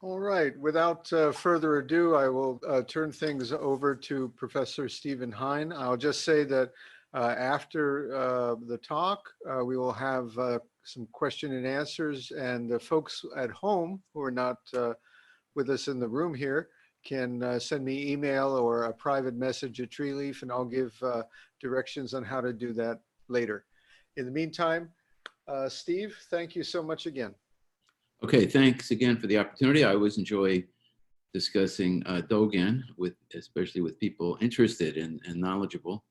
All right. Without further ado, I will turn things over to Professor Stephen Heine. I'll just say that after the talk, we will have some question and answers, and the folks at home who are not with us in the room here can send me email or a private message at Treeleaf, and I'll give directions on how to do that later. In the meantime, Steve, thank you so much again. Okay, thanks again for the opportunity. I always enjoy discussing Dogen, especially with people interested and knowledgeable.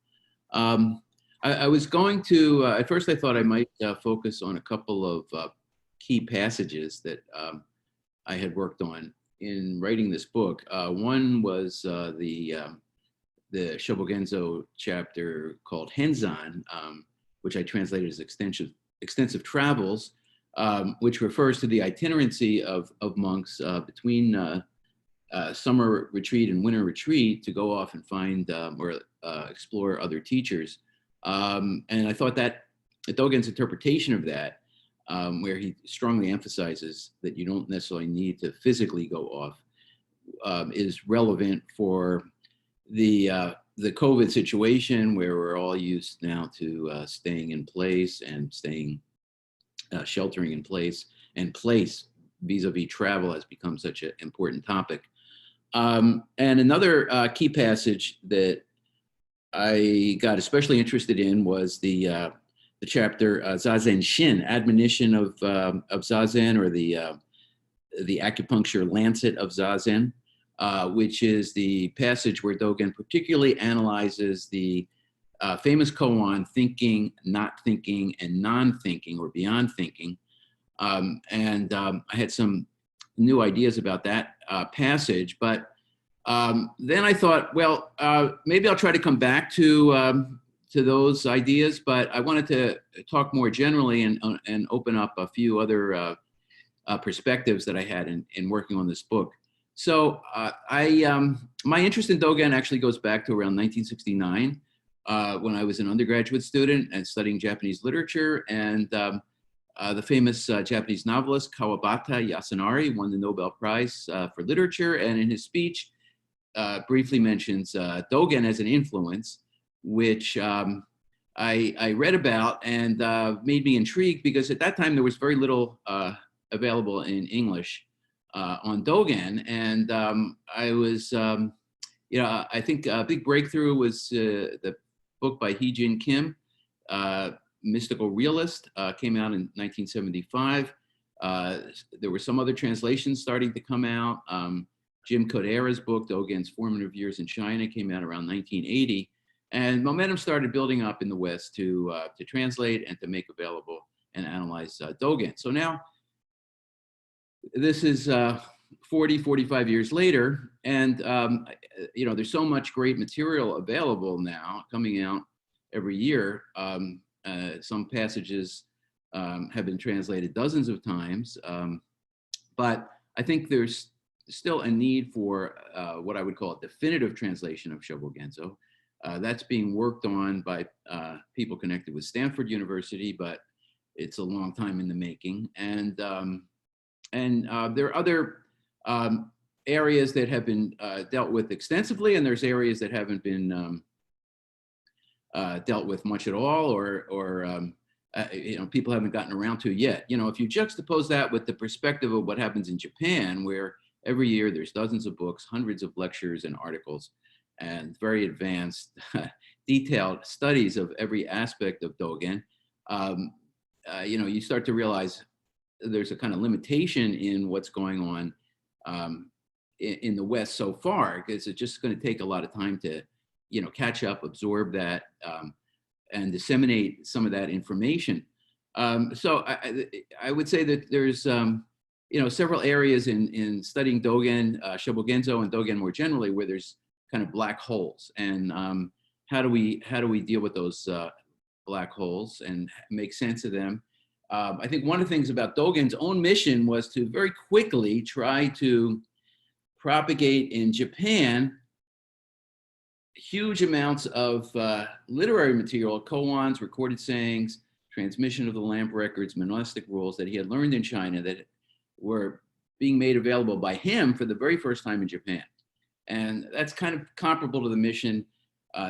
I was going to, at first I thought I might focus on a couple of key passages that I had worked on in writing this book. One was the Shobogenzo chapter called Henzan, which I translated as extensive travels, which refers to the itinerancy of monks between summer retreat and winter retreat to go off and find or explore other teachers. And I thought that Dogen's interpretation of that, where he strongly emphasizes that you don't necessarily need to physically go off, is relevant for the COVID situation, where we're all used now to staying in place and sheltering in place, and place vis-a-vis travel has become such an important topic. And another key passage that I got especially interested in was the chapter Zazen Shin, admonition of Zazen, or the acupuncture lancet of Zazen, which is the passage where Dogen particularly analyzes the famous koan, thinking, not thinking, and non-thinking, or beyond thinking. I had some new ideas about that passage, but then I thought, well, maybe I'll try to come back to those ideas, but I wanted to talk more generally and open up a few other perspectives that I had in working on this book. So my interest in Dogen actually goes back to around 1969. When I was an undergraduate student and studying Japanese literature, and the famous Japanese novelist Kawabata Yasunari won the Nobel Prize for Literature, and in his speech briefly mentions Dogen as an influence, which I read about and made me intrigued, because at that time there was very little available in English on Dogen, and I was, I think a big breakthrough was the book by Hee-Jin Kim, Mystical Realist, came out in 1975. There were some other translations starting to come out. Jim Kodera's book, Dogen's Formative Years in China, came out around 1980. And momentum started building up in the West to translate and to make available and analyze Dogen. So now, this is 45 years later, and there's so much great material available now, coming out every year. Some passages have been translated dozens of times, but I think there's still a need for what I would call a definitive translation of Shobogenzo. That's being worked on by people connected with Stanford University, but it's a long time in the making. And there are other areas that have been dealt with extensively, and there's areas that haven't been dealt with much at all, or people haven't gotten around to yet. If you juxtapose that with the perspective of what happens in Japan, where every year there's dozens of books, hundreds of lectures and articles, and very advanced, detailed studies of every aspect of Dogen, you start to realize there's a kind of limitation in what's going on in the West so far, because it's just going to take a lot of time to, catch up, absorb that, and disseminate some of that information. So I would say that there's, several areas in studying Dogen, Shobogenzo, and Dogen more generally, where there's kind of black holes, and how do we deal with those black holes and make sense of them? I think one of the things about Dogen's own mission was to very quickly try to propagate in Japan huge amounts of literary material, koans, recorded sayings, transmission of the lamp records, monastic rules that he had learned in China that were being made available by him for the very first time in Japan. And that's kind of comparable to the mission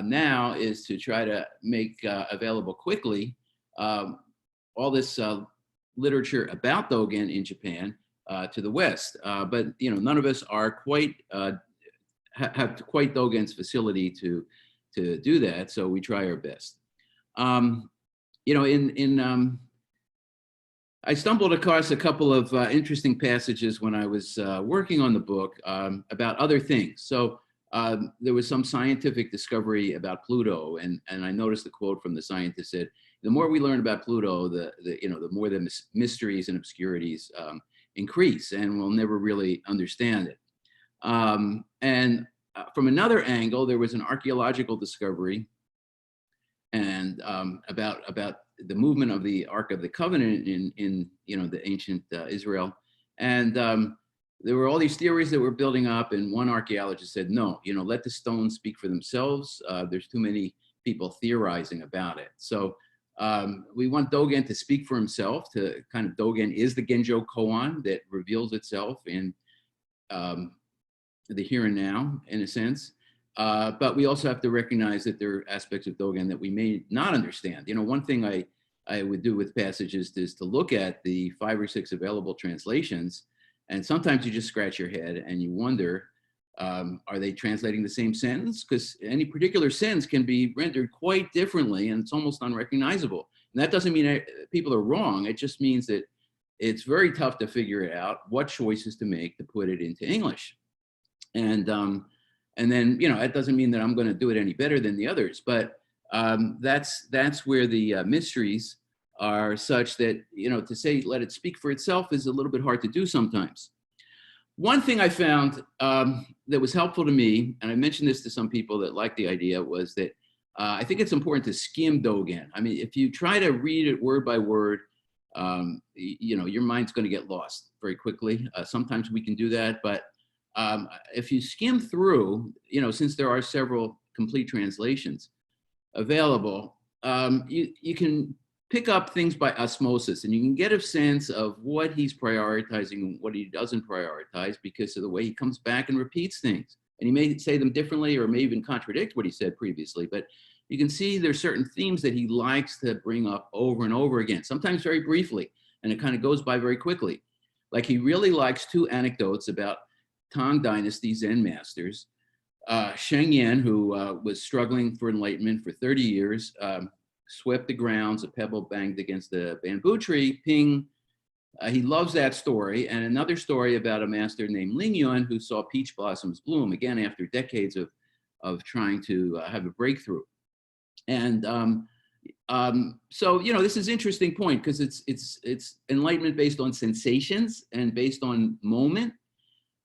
now, is to try to make available quickly all this literature about Dogen in Japan to the West. But none of us are quite have quite Dogen's facility to do that, so we try our best. I stumbled across a couple of interesting passages when I was working on the book about other things. So there was some scientific discovery about Pluto, and I noticed the quote from the scientist said, "The more we learn about Pluto, the more the mysteries and obscurities increase, and we'll never really understand it." And from another angle, there was an archaeological discovery and about the movement of the Ark of the Covenant in the ancient Israel, and there were all these theories that were building up. And one archaeologist said, "No, let the stones speak for themselves. There's too many people theorizing about it." So we want Dogen to speak for himself. Dogen is the Genjo koan that reveals itself in the here and now, in a sense. But we also have to recognize that there are aspects of Dogen that we may not understand. One thing I would do with passages is to look at the 5 or 6 available translations, and sometimes you just scratch your head and you wonder, are they translating the same sentence? Because any particular sentence can be rendered quite differently, and it's almost unrecognizable. And that doesn't mean people are wrong. It just means that it's very tough to figure out what choices to make to put it into English. And then, it doesn't mean that I'm going to do it any better than the others, but that's where the mysteries are such that, to say, let it speak for itself is a little bit hard to do sometimes. One thing I found that was helpful to me, and I mentioned this to some people that liked the idea, was that I think it's important to skim Dogen. I mean, if you try to read it word by word, your mind's going to get lost very quickly. Sometimes we can do that, but if you skim through, since there are several complete translations available, you can pick up things by osmosis, and you can get a sense of what he's prioritizing and what he doesn't prioritize because of the way he comes back and repeats things. And he may say them differently or may even contradict what he said previously, but you can see there's certain themes that he likes to bring up over and over again, sometimes very briefly, and it kind of goes by very quickly. Like he really likes 2 anecdotes about Tang Dynasty Zen masters. Sheng Yen, who was struggling for enlightenment for 30 years, swept the grounds, a pebble banged against the bamboo tree, ping. He loves that story. And another story about a master named Ling Yun who saw peach blossoms bloom, again, after decades of trying to have a breakthrough. And so, this is an interesting point because it's enlightenment based on sensations and based on moment.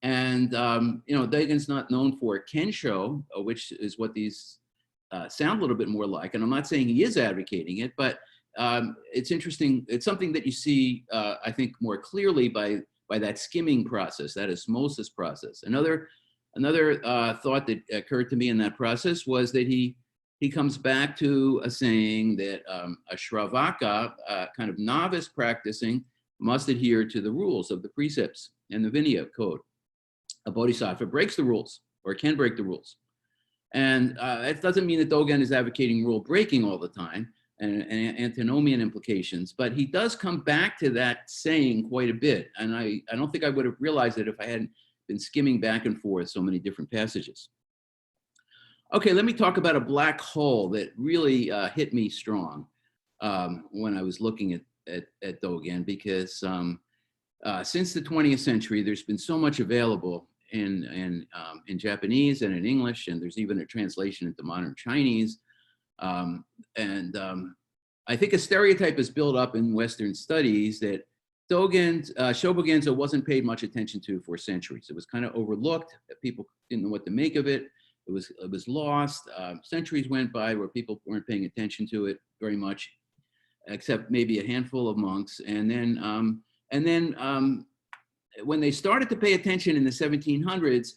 And, Dogen's not known for Kensho, which is what these sound a little bit more like. And I'm not saying he is advocating it, but it's interesting. It's something that you see, I think, more clearly by that skimming process, that osmosis process. Another thought that occurred to me in that process was that he comes back to a saying that a Shravaka, kind of novice practicing, must adhere to the rules of the precepts and the Vinaya code. A bodhisattva breaks the rules or can break the rules. And it doesn't mean that Dogen is advocating rule breaking all the time and antinomian implications, but he does come back to that saying quite a bit. And I don't think I would have realized it if I hadn't been skimming back and forth so many different passages. Okay, let me talk about a black hole that really hit me strong when I was looking at Dogen, because since the 20th century, there's been so much available in Japanese and in English, and there's even a translation into modern Chinese. I think a stereotype is built up in Western studies that Shobogenzo wasn't paid much attention to for centuries. It was kind of overlooked. People didn't know what to make of it. It was lost. Centuries went by where people weren't paying attention to it very much, except maybe a handful of monks. And then when they started to pay attention in the 1700s,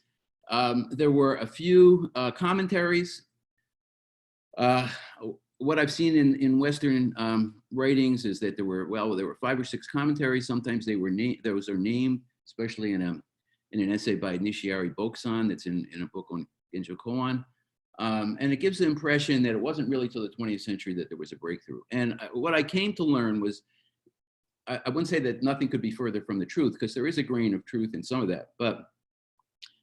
there were a few commentaries. What I've seen in Western writings is that there were 5 or 6 commentaries. Sometimes those are named especially in an essay by Nishiyari Bokusan that's in a book on Genjo Koan. And it gives the impression that it wasn't really till the 20th century that there was a breakthrough. And what I came to learn was, I wouldn't say that nothing could be further from the truth, because there is a grain of truth in some of that, but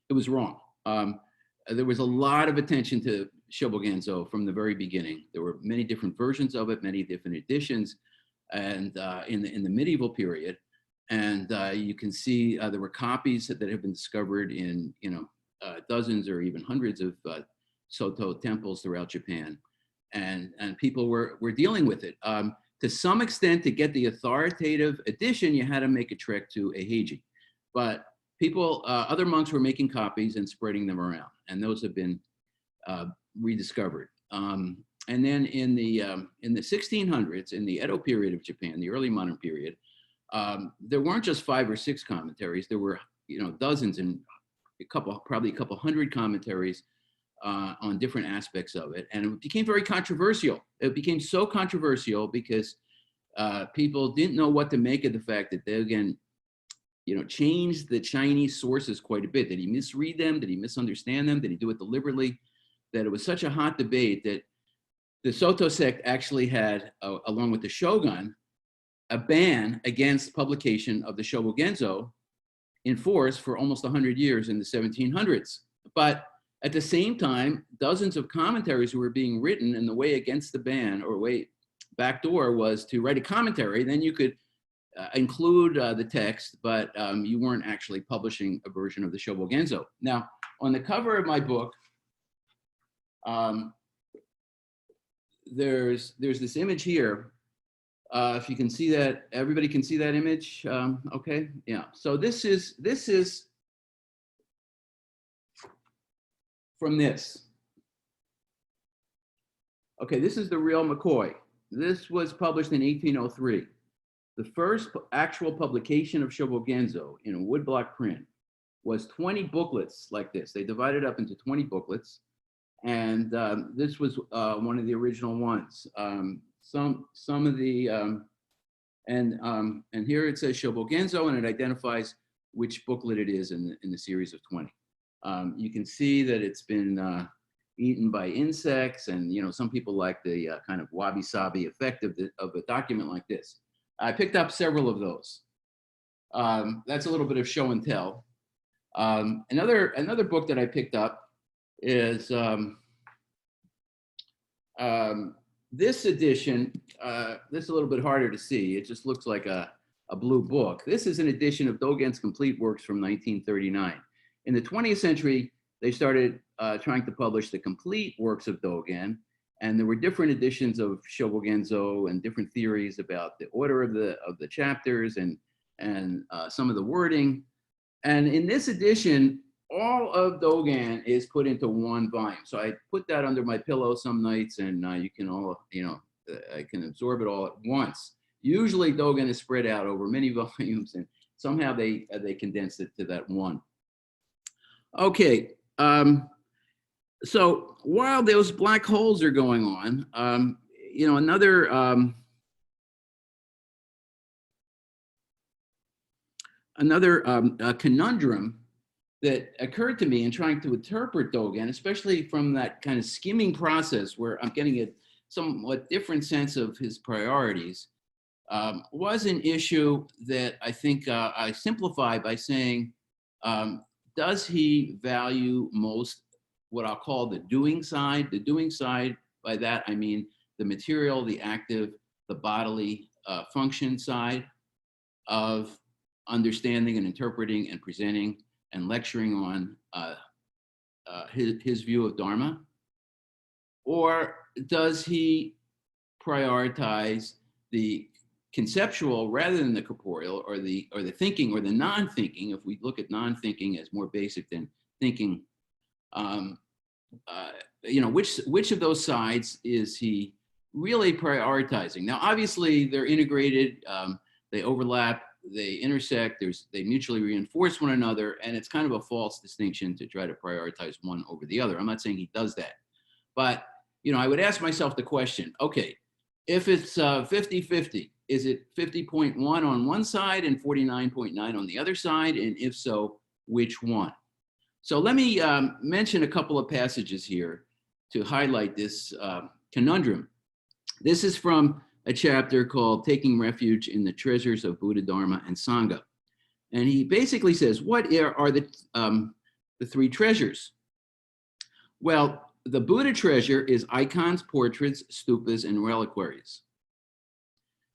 it was wrong. There was a lot of attention to Shobogenzo from the very beginning. There were many different versions of it, many different editions, and in the medieval period. And you can see there were copies that have been discovered in dozens or even hundreds of Soto temples throughout Japan, and people were dealing with it. To some extent, to get the authoritative edition, you had to make a trek to Eiheiji, but people, other monks were making copies and spreading them around, and those have been rediscovered. And then in the 1600s, in the Edo period of Japan, the early modern period, there weren't just 5 or 6 commentaries. There were dozens and probably a couple hundred commentaries on different aspects of it, and it became very controversial. It became so controversial because people didn't know what to make of the fact that Dogen, changed the Chinese sources quite a bit. Did he misread them? Did he misunderstand them? Did he do it deliberately? That it was such a hot debate that the Soto sect actually had, along with the Shogun, a ban against publication of the Shobogenzo in force for almost 100 years in the 1700s. But at the same time, dozens of commentaries were being written, and the way against the ban, or way backdoor, was to write a commentary. Then you could include the text, but you weren't actually publishing a version of the Shobogenzo. Now, on the cover of my book, there's this image here. If you can see that, everybody can see that image. Okay, yeah. So this is from this. Okay, this is the real McCoy. This was published in 1803. The first actual publication of Shobogenzo in a woodblock print was 20 booklets like this. They divided up into 20 booklets, and this was one of the original ones. Some of the and here it says Shobogenzo, and it identifies which booklet it is in the series of 20. You can see that it's been eaten by insects, and some people like the kind of wabi-sabi effect of a document like this. I picked up several of those. That's a little bit of show and tell. Another book that I picked up is this edition. This is a little bit harder to see. It just looks like a blue book. This is an edition of Dogen's complete works from 1939. In the 20th century, they started trying to publish the complete works of Dogen, and there were different editions of Shobogenzo and different theories about the order of the chapters and some of the wording. And in this edition, all of Dogen is put into one volume. So I put that under my pillow some nights, and you can all, I can absorb it all at once. Usually Dogen is spread out over many volumes, and somehow they condensed it to that one. Okay, so while those black holes are going on, another conundrum that occurred to me in trying to interpret Dogen, especially from that kind of skimming process where I'm getting a somewhat different sense of his priorities, was an issue that I think I simplify by saying, does he value most what I'll call the doing side? The doing side, by that I mean the material, the active, the bodily function side of understanding and interpreting and presenting and lecturing on his view of Dharma? Or does he prioritize the conceptual rather than the corporeal, or the thinking or the non-thinking? If we look at non-thinking as more basic than thinking, which of those sides is he really prioritizing? Now, obviously, they're integrated, they overlap, they intersect, they mutually reinforce one another, and it's kind of a false distinction to try to prioritize one over the other. I'm not saying he does that, but I would ask myself the question, okay, if it's 50-50, is it 50.1 on one side and 49.9 on the other side? And if so, which one? So let me mention a couple of passages here to highlight this conundrum. This is from a chapter called Taking Refuge in the Treasures of Buddha, Dharma, and Sangha. And he basically says, what are the three treasures? Well, the Buddha treasure is icons, portraits, stupas, and reliquaries.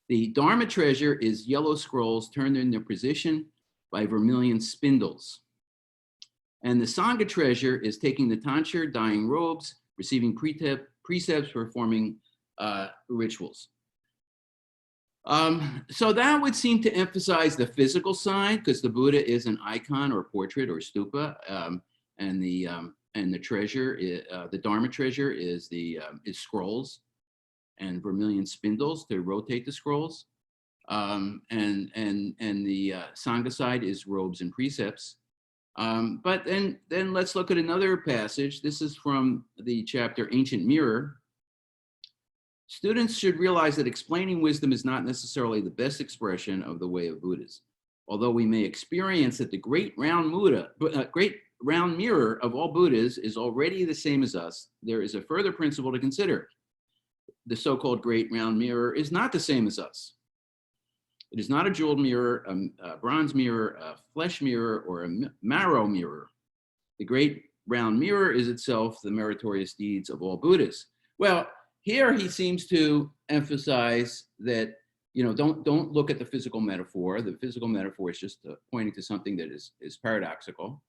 The Dharma treasure is yellow scrolls turned in their position by vermilion spindles. And the Sangha treasure is taking the tonsure, dyeing robes, receiving precepts, performing rituals. So that would seem to emphasize the physical side, because the Buddha is an icon or portrait or stupa, and the treasure, the Dharma treasure is scrolls and vermilion spindles to rotate the scrolls, and the Sangha side is robes and precepts. But then let's look at another passage. This is from the chapter Ancient Mirror. Students should realize that explaining wisdom is not necessarily the best expression of the way of Buddhas. Although we may experience that the great round mirror of all Buddhas is already the same as us, there is a further principle to consider. The so-called great round mirror is not the same as us. It is not a jeweled mirror, a bronze mirror, a flesh mirror, or a marrow mirror. The great round mirror is itself the meritorious deeds of all Buddhas. Well, here he seems to emphasize that, don't look at the physical metaphor. The physical metaphor is just pointing to something that is paradoxical.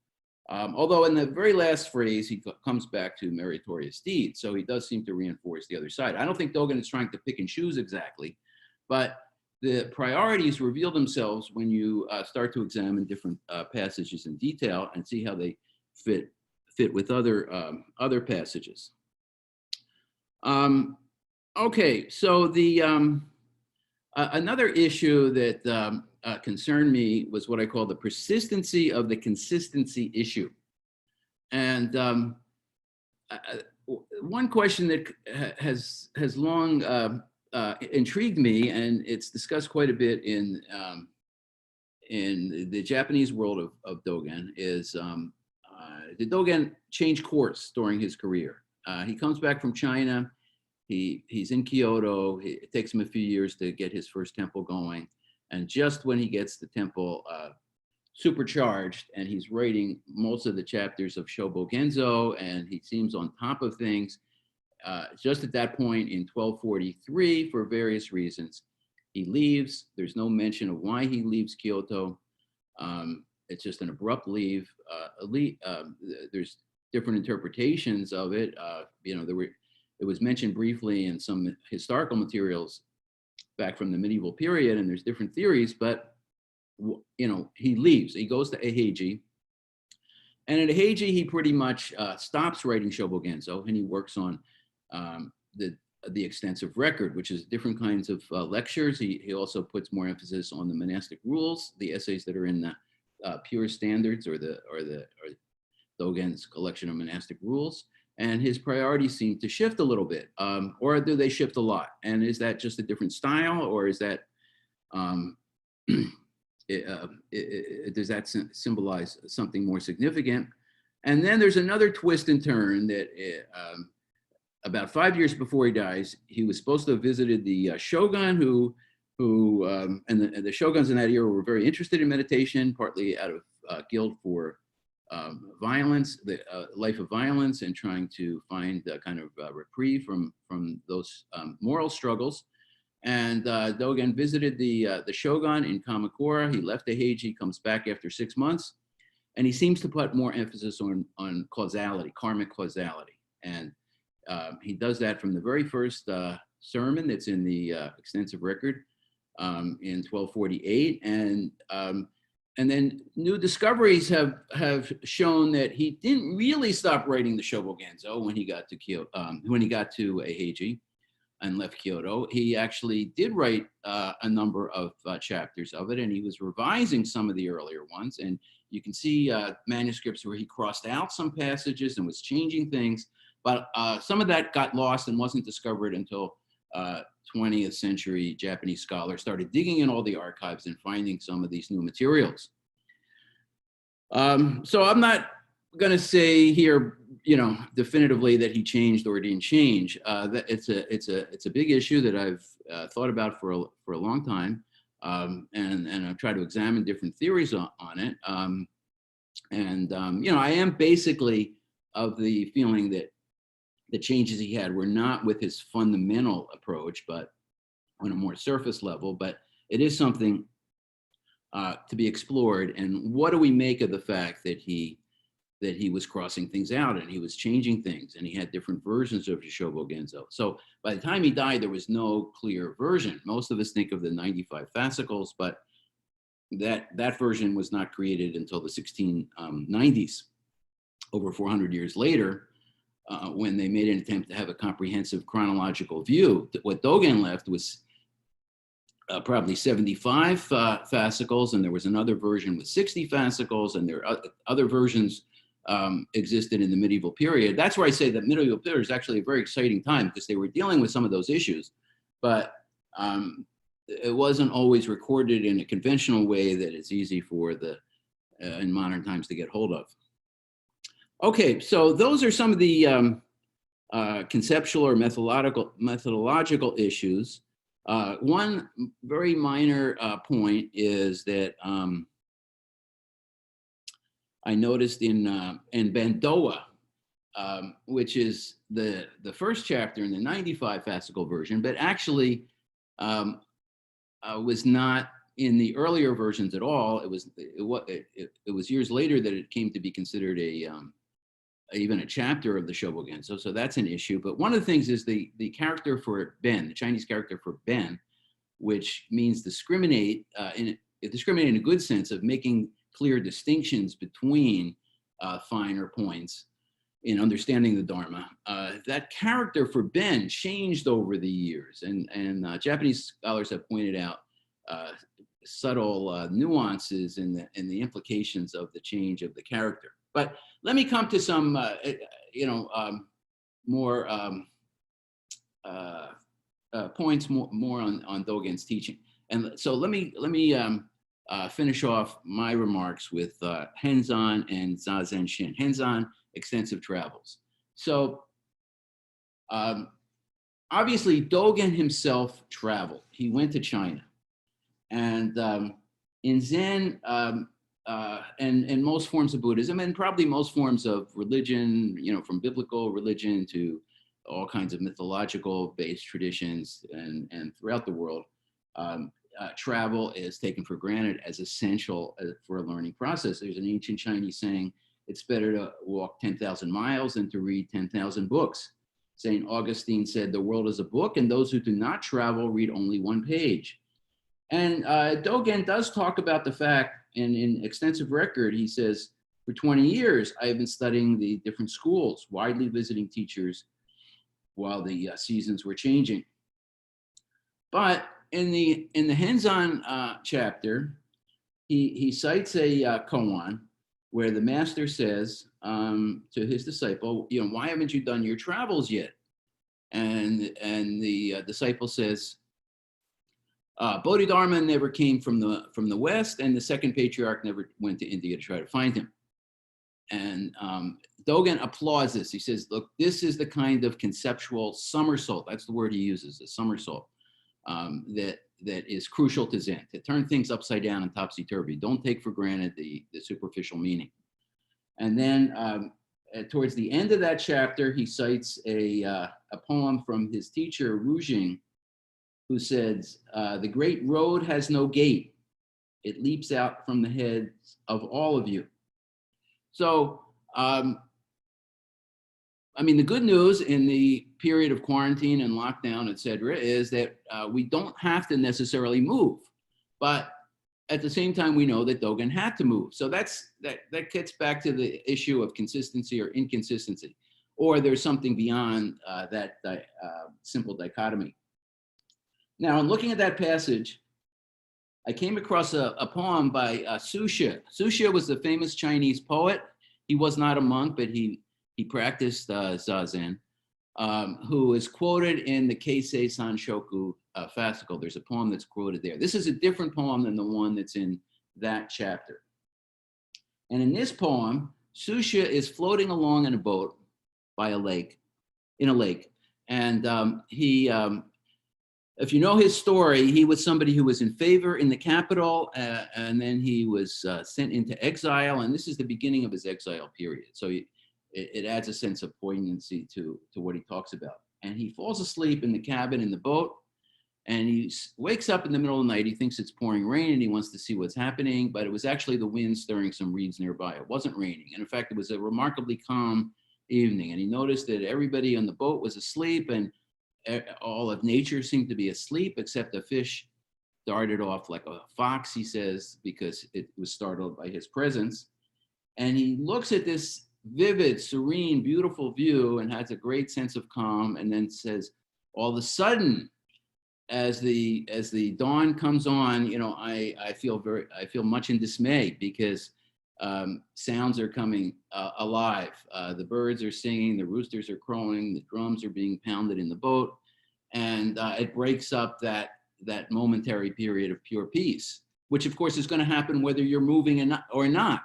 Although in the very last phrase, he comes back to meritorious deeds. So he does seem to reinforce the other side. I don't think Dogen is trying to pick and choose exactly, but the priorities reveal themselves when you start to examine different passages in detail and see how they fit with other passages. Okay, so the another issue that concerned me was what I call the persistency of the consistency issue. And one question that has long intrigued me, and it's discussed quite a bit in the Japanese world of Dogen, is did Dogen change course during his career? He comes back from China. He's in Kyoto. It takes him a few years to get his first temple going. And just when he gets the temple supercharged and he's writing most of the chapters of Shobo Genzo, and he seems on top of things, just at that point in 1243, for various reasons, he leaves. There's no mention of why he leaves Kyoto. It's just an abrupt leave. There's different interpretations of it. It was mentioned briefly in some historical materials back from the medieval period, and there's different theories, but he leaves. He goes to Eheiji, and at Eheiji he pretty much stops writing Shobo Genzo, and he works on the extensive record, which is different kinds of lectures. He also puts more emphasis on the monastic rules, the essays that are in the pure standards or Dogen's collection of monastic rules. And his priorities seem to shift a little bit, or do they shift a lot? And is that just a different style, or is that does that symbolize something more significant? And then there's another twist and turn that about 5 years before he dies, he was supposed to have visited the shogun, and the shoguns in that era were very interested in meditation, partly out of guilt for violence, the life of violence, and trying to find a kind of reprieve from those moral struggles. And Dogen visited the shogun in Kamakura. He left Eheiji, comes back after 6 months, and he seems to put more emphasis on causality, karmic causality. And he does that from the very first sermon that's in the extensive record in 1248, and then new discoveries have shown that he didn't really stop writing the Shobo Genzo when he got to Eheiji and left Kyoto. He actually did write a number of chapters of it, and he was revising some of the earlier ones. And you can see manuscripts where he crossed out some passages and was changing things, but some of that got lost and wasn't discovered until 20th century Japanese scholar started digging in all the archives and finding some of these new materials. So I'm not going to say here, definitively that he changed or didn't change. That it's a big issue that I've thought about for a long time, and I've tried to examine different theories on it. I am basically of the feeling that the changes he had were not with his fundamental approach, but on a more surface level. But it is something to be explored. And what do we make of the fact that he was crossing things out and he was changing things and he had different versions of Yoshobo Genzo? So by the time he died, there was no clear version. Most of us think of the 95 fascicles, but that version was not created until the 1690s, over 400 years later, when they made an attempt to have a comprehensive chronological view. What Dogen left was probably 75 fascicles, and there was another version with 60 fascicles, and there are other versions existed in the medieval period. That's where I say that medieval period is actually a very exciting time because they were dealing with some of those issues, but it wasn't always recorded in a conventional way that is easy for the in modern times to get hold of. Okay, so those are some of the conceptual or methodological issues. One very minor point is that I noticed in Bandoa, which is the first chapter in the 95 fascicle version, but actually was not in the earlier versions at all. It was years later that it came to be considered even a chapter of the Shobogen. So that's an issue. But one of the things is the character for Ben, the Chinese character for Ben, which means discriminate in a good sense of making clear distinctions between finer points in understanding the Dharma. That character for Ben changed over the years, and Japanese scholars have pointed out subtle nuances in the implications of the change of the character. But let me come to some, more points more on Dogen's teaching. And so let me finish off my remarks with Henzan and Zazen Shin. Henzan, extensive travels. So obviously Dogen himself traveled. He went to China. And in Zen, and most forms of Buddhism, and probably most forms of religion, from biblical religion to all kinds of mythological based traditions and throughout the world, travel is taken for granted as essential for a learning process. There's an ancient Chinese saying, it's better to walk 10,000 miles than to read 10,000 books. St. Augustine said, the world is a book, and those who do not travel read only one page. And Dogen does talk about the fact, and in extensive record, he says, for 20 years, I have been studying the different schools, widely visiting teachers while the seasons were changing. But in the Henzan chapter, he cites a koan where the master says to his disciple, why haven't you done your travels yet? And the disciple says, Bodhidharma never came from the West, and the second patriarch never went to India to try to find him. And Dogen applauds this. He says, look, this is the kind of conceptual somersault. That's the word he uses, a somersault, that is crucial to Zen, to turn things upside down and topsy-turvy. Don't take for granted the superficial meaning. And then towards the end of that chapter, he cites a poem from his teacher, Rujing, who says, the great road has no gate. It leaps out from the heads of all of you. So, the good news in the period of quarantine and lockdown, et cetera, is that we don't have to necessarily move. But at the same time, we know that Dogen had to move. So that gets back to the issue of consistency or inconsistency, or there's something beyond that simple dichotomy. Now, in looking at that passage, I came across a poem by Su Xie. Su Xie was the famous Chinese poet. He was not a monk, but he practiced Zazen. who is quoted in the Keisei Sanshoku fascicle. There's a poem that's quoted there. This is a different poem than the one that's in that chapter. And in this poem, Susha is floating along in a boat by a lake, in a lake. And if you know his story, he was somebody who was in favor in the capital, and then he was sent into exile. And this is the beginning of his exile period. So it adds a sense of poignancy to what he talks about. And he falls asleep in the cabin in the boat, and he wakes up in the middle of the night. He thinks it's pouring rain and he wants to see what's happening, but it was actually the wind stirring some reeds nearby. It wasn't raining. And in fact, it was a remarkably calm evening. And he noticed that everybody on the boat was asleep, and all of nature seemed to be asleep, except a fish darted off like a fox, he says, because it was startled by his presence. And he looks at this vivid, serene, beautiful view and has a great sense of calm, and then says, all of a sudden, as the dawn comes on, you know, I feel much in dismay, because sounds are coming alive. The birds are singing, the roosters are crowing, the drums are being pounded in the boat, and it breaks up that momentary period of pure peace, which of course is going to happen whether you're moving or not.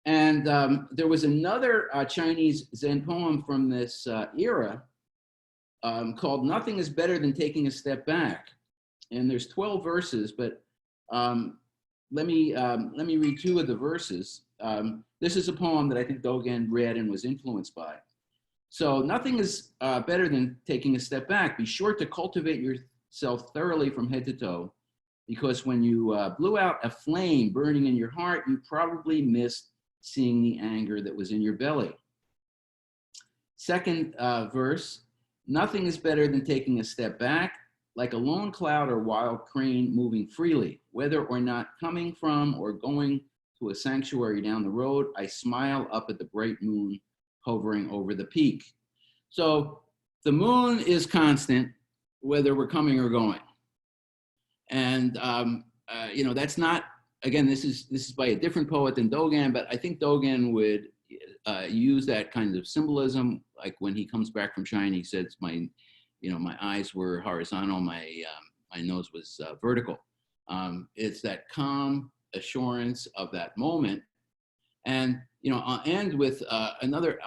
And there was another Chinese Zen poem from this era called "Nothing is Better Than Taking a Step Back," and there's 12 verses, but let me read 2 of the verses. This is a poem that I think Dogen read and was influenced by. So, nothing is better than taking a step back. Be sure to cultivate yourself thoroughly from head to toe, because when you blew out a flame burning in your heart, you probably missed seeing the anger that was in your belly. Second verse, nothing is better than taking a step back, like a lone cloud or wild crane moving freely, whether or not coming from or going to a sanctuary down the road. I smile up at the bright moon hovering over the peak. So the moon is constant, whether we're coming or going. And you know, that's not, again, this is by a different poet than Dogen, but I think Dogen would use that kind of symbolism. Like when he comes back from China, he says, my eyes were horizontal, my nose was vertical. It's that calm assurance of that moment. And, you know, I'll end with another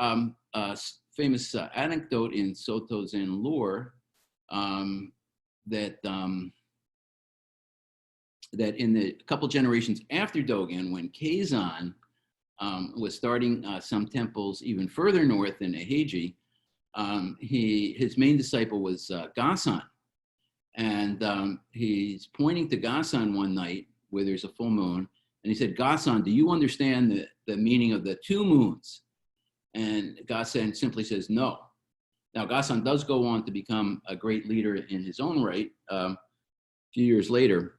famous anecdote in Soto Zen lore, that in the couple generations after Dogen, when Keizan was starting some temples even further north in Eheiji, his main disciple was Gasan. And he's pointing to Gasan one night where there's a full moon, and he said, Gasan, do you understand the meaning of the 2 moons? And Gasan simply says, no. Now, Gasan does go on to become a great leader in his own right a few years later.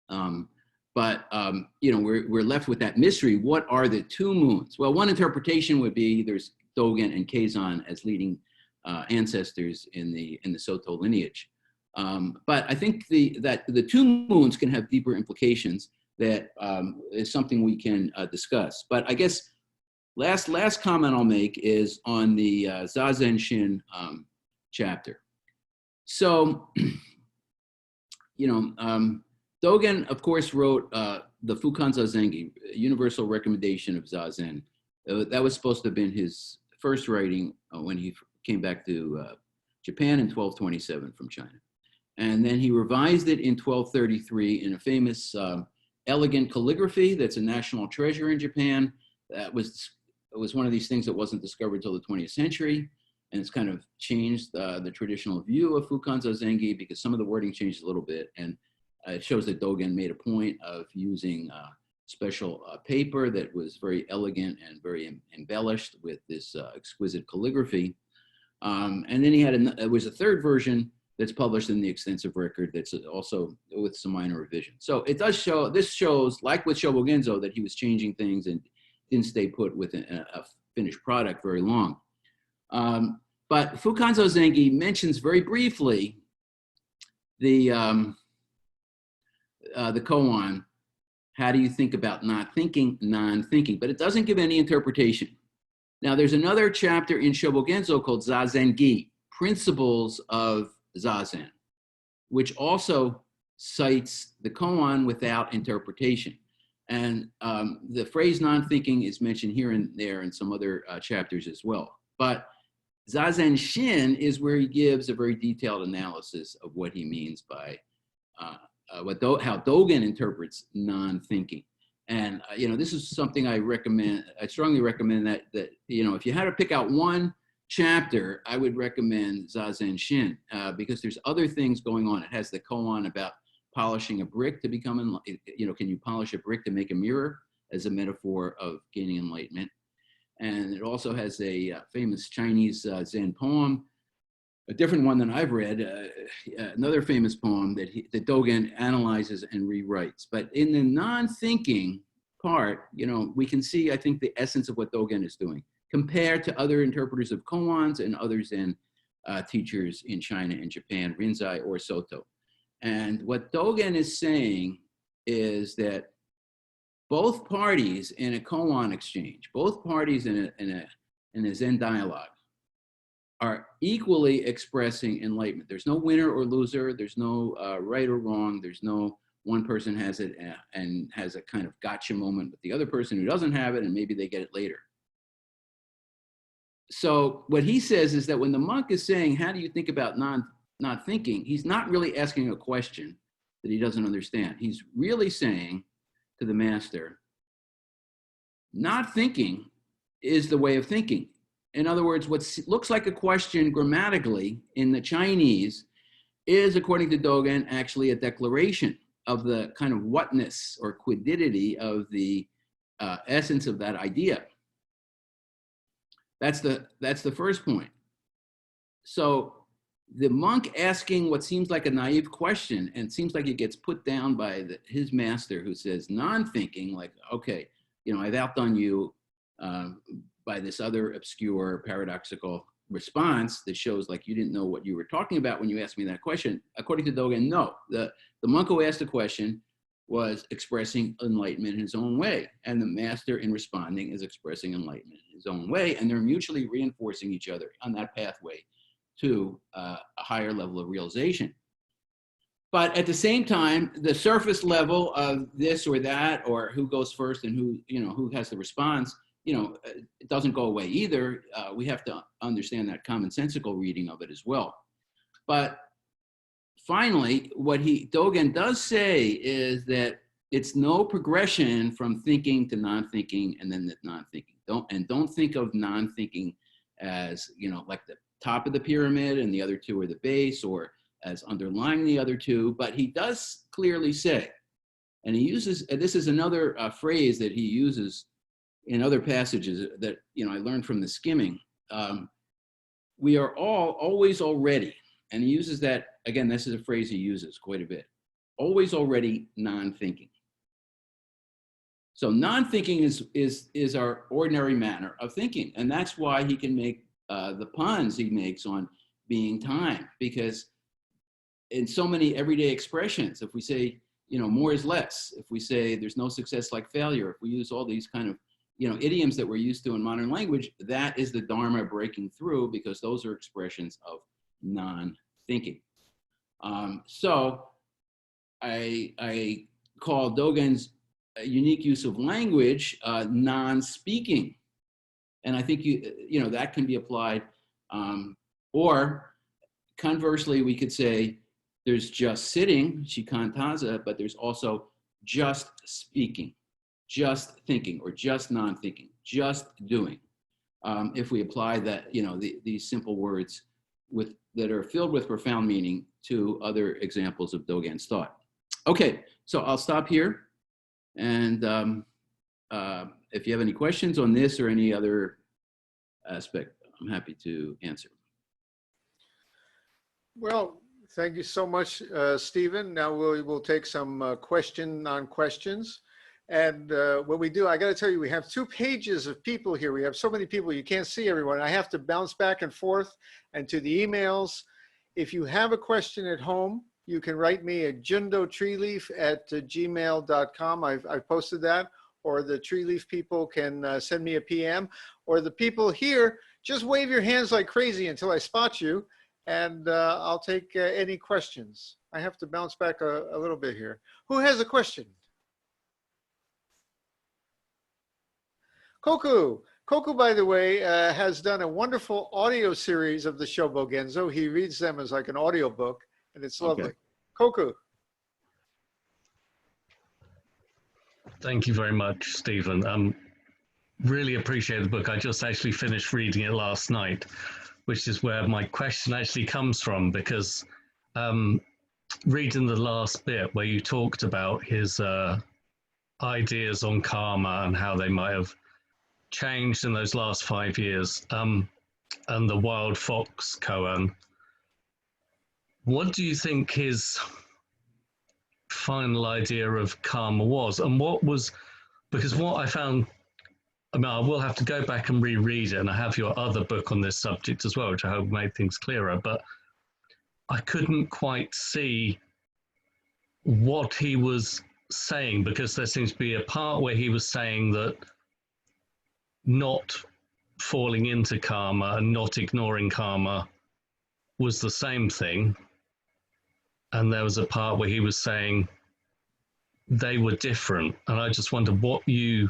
But you know, we're left with that mystery. What are the 2 moons? Well, one interpretation would be there's Dogen and Keizan as leading ancestors in the Soto lineage. But I think that the 2 moons can have deeper implications that is something we can discuss. But I guess last comment I'll make is on the Zazen Shin chapter. So, you know, Dogen, of course, wrote the Fukan Zazengi, Universal Recommendation of Zazen. That was supposed to have been his first writing when he came back to Japan in 1227 from China. And then he revised it in 1233 in a famous elegant calligraphy that's a national treasure in Japan. It was one of these things that wasn't discovered till the 20th century. And it's kind of changed the traditional view of Fukan Zazengi, because some of the wording changed a little bit. And it shows that Dogen made a point of using special paper that was very elegant and very embellished with this exquisite calligraphy. And then he had there was a third version that's published in the extensive record that's also with some minor revisions. So it does show, this shows, like with Shobogenzo, that he was changing things and didn't stay put with a finished product very long. But Fukan Zazengi mentions very briefly the koan, how do you think about not thinking, non-thinking, but it doesn't give any interpretation. Now, there's another chapter in Shobogenzo called Zazenkai, Principles of Zazen, which also cites the koan without interpretation. And the phrase non-thinking is mentioned here and there in some other chapters as well. But Zazen Shin is where he gives a very detailed analysis of what he means by how Dogen interprets non-thinking. And this is something I recommend. I strongly recommend that if you had to pick out one chapter, I would recommend Zazen Shin because there's other things going on. It has the koan about polishing a brick to become, can you polish a brick to make a mirror as a metaphor of gaining enlightenment? And it also has a famous Chinese Zen poem, a different one than I've read, another famous poem that Dogen analyzes and rewrites. But in the non-thinking part, we can see, I think, the essence of what Dogen is doing compared to other interpreters of koans and other Zen teachers in China and Japan, Rinzai or Soto. And what Dogen is saying is that both parties in a koan exchange, both parties in a Zen dialogue are equally expressing enlightenment. There's no winner or loser. There's no right or wrong. There's no one person has it and has a kind of gotcha moment with the other person who doesn't have it, and maybe they get it later. So what he says is that when the monk is saying, how do you think about not thinking, he's not really asking a question that he doesn't understand. He's really saying to the master, not thinking is the way of thinking. In other words, what looks like a question grammatically in the Chinese is, according to Dogen, actually a declaration of the kind of whatness or quiddity of the essence of that idea. That's the first point. So the monk asking what seems like a naive question, and seems like it gets put down by his master, who says non-thinking, like, okay, I've outdone you by this other obscure paradoxical response that shows like you didn't know what you were talking about when you asked me that question. According to Dogen, no. The monk who asked the question was expressing enlightenment in his own way, and the master in responding is expressing enlightenment in his own way, and they're mutually reinforcing each other on that pathway to a higher level of realization. But at the same time, the surface level of this or that, or who goes first and who has the response, it doesn't go away either. We have to understand that commonsensical reading of it as well. But finally, what Dogen does say is that it's no progression from thinking to non-thinking and then the non-thinking. Don't think of non-thinking as, like the top of the pyramid and the other two are the base, or as underlying the other two. But he does clearly say, and he uses, and this is another phrase that he uses in other passages that I learned from the skimming. We are all always already, and he uses that again. This is a phrase he uses quite a bit. Always already non-thinking. So non-thinking is our ordinary manner of thinking, and that's why he can make the puns he makes on being time, because in so many everyday expressions, if we say more is less, if we say there's no success like failure, if we use all these kind of idioms that we're used to in modern language, that is the Dharma breaking through, because those are expressions of non-thinking. So I call Dogen's unique use of language non-speaking. And I think that can be applied. Or conversely, we could say there's just sitting, shikantaza, but there's also just speaking, just thinking, or just non-thinking, just doing. If we apply that, these simple words that are filled with profound meaning to other examples of Dogen's thought. Okay, so I'll stop here. And if you have any questions on this or any other aspect, I'm happy to answer. Well, thank you so much, Stephen. Now we'll take some questions. And what we do, I got to tell you, we have 2 pages of people here. We have so many people, you can't see everyone. I have to bounce back and forth and to the emails. If you have a question at home, you can write me at jundotreeleaf@gmail.com. I've posted that. or the Treeleaf people can send me a PM, or the people here, just wave your hands like crazy until I spot you, and I'll take any questions. I have to bounce back a little bit here. Who has a question? Koku. Koku, by the way, has done a wonderful audio series of the Shobogenzo. He reads them as like an audio book, and it's lovely. Okay. Koku. Thank you very much, Stephen. Really appreciate the book. I just actually finished reading it last night, which is where my question actually comes from, because reading the last bit where you talked about his ideas on karma and how they might have changed in those last 5 years, and the wild fox koan, what do you think his final idea of karma was? And what was, because what I found, I mean, I will have to go back and reread it, and I have your other book on this subject as well, which I hope made things clearer, but I couldn't quite see what he was saying, because there seems to be a part where he was saying that not falling into karma and not ignoring karma was the same thing. And there was a part where he was saying they were different. And I just wonder what you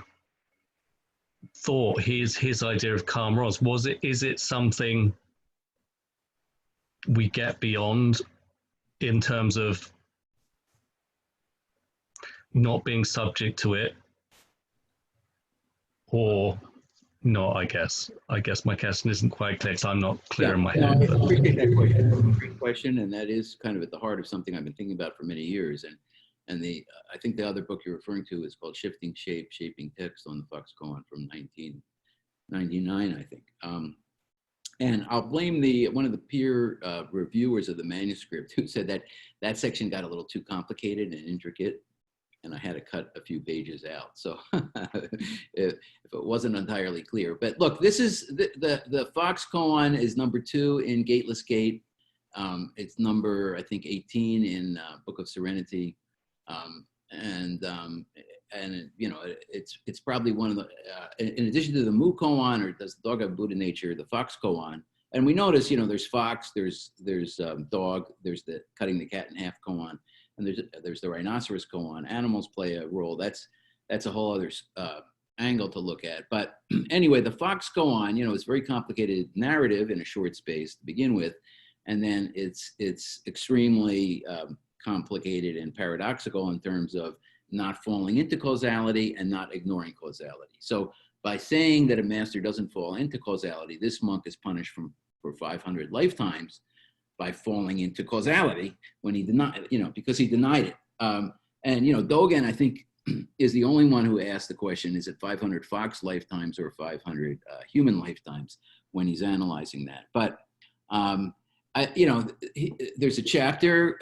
thought his idea of karma was. Is it something we get beyond in terms of not being subject to it, or not? I guess my question isn't quite clear, so I'm not clear in my head. I appreciate that question. That's a great question, and that is kind of at the heart of something I've been thinking about for many years. And I think the other book you're referring to is called Shifting Shape, Shaping Text on the Fox Koan from 1999, I think. And I'll blame one of the peer reviewers of the manuscript who said that that section got a little too complicated and intricate, and I had to cut a few pages out. So if it wasn't entirely clear. But look, this is the Fox Koan is number 2 in Gateless Gate. It's number, I think, 18 in Book of Serenity. And you know, it's probably one of the, in addition to the Mu Koan, or does the dog have Buddha nature, the Fox Koan. And we notice, you know, there's fox, there's dog, there's the cutting the cat in half koan, and there's the rhinoceros koan. Animals play a role. That's a whole other angle to look at. But anyway, the fox koan, you know, it's very complicated narrative in a short space to begin with, and then it's extremely complicated and paradoxical in terms of not falling into causality and not ignoring causality. So by saying that a master doesn't fall into causality, this monk is punished for 500 lifetimes by falling into causality when he denied, you know, because he denied it. And, you know, Dogen, I think, is the only one who asked the question, is it 500 fox lifetimes or 500 human lifetimes, when he's analyzing that. But, you know, there's a chapter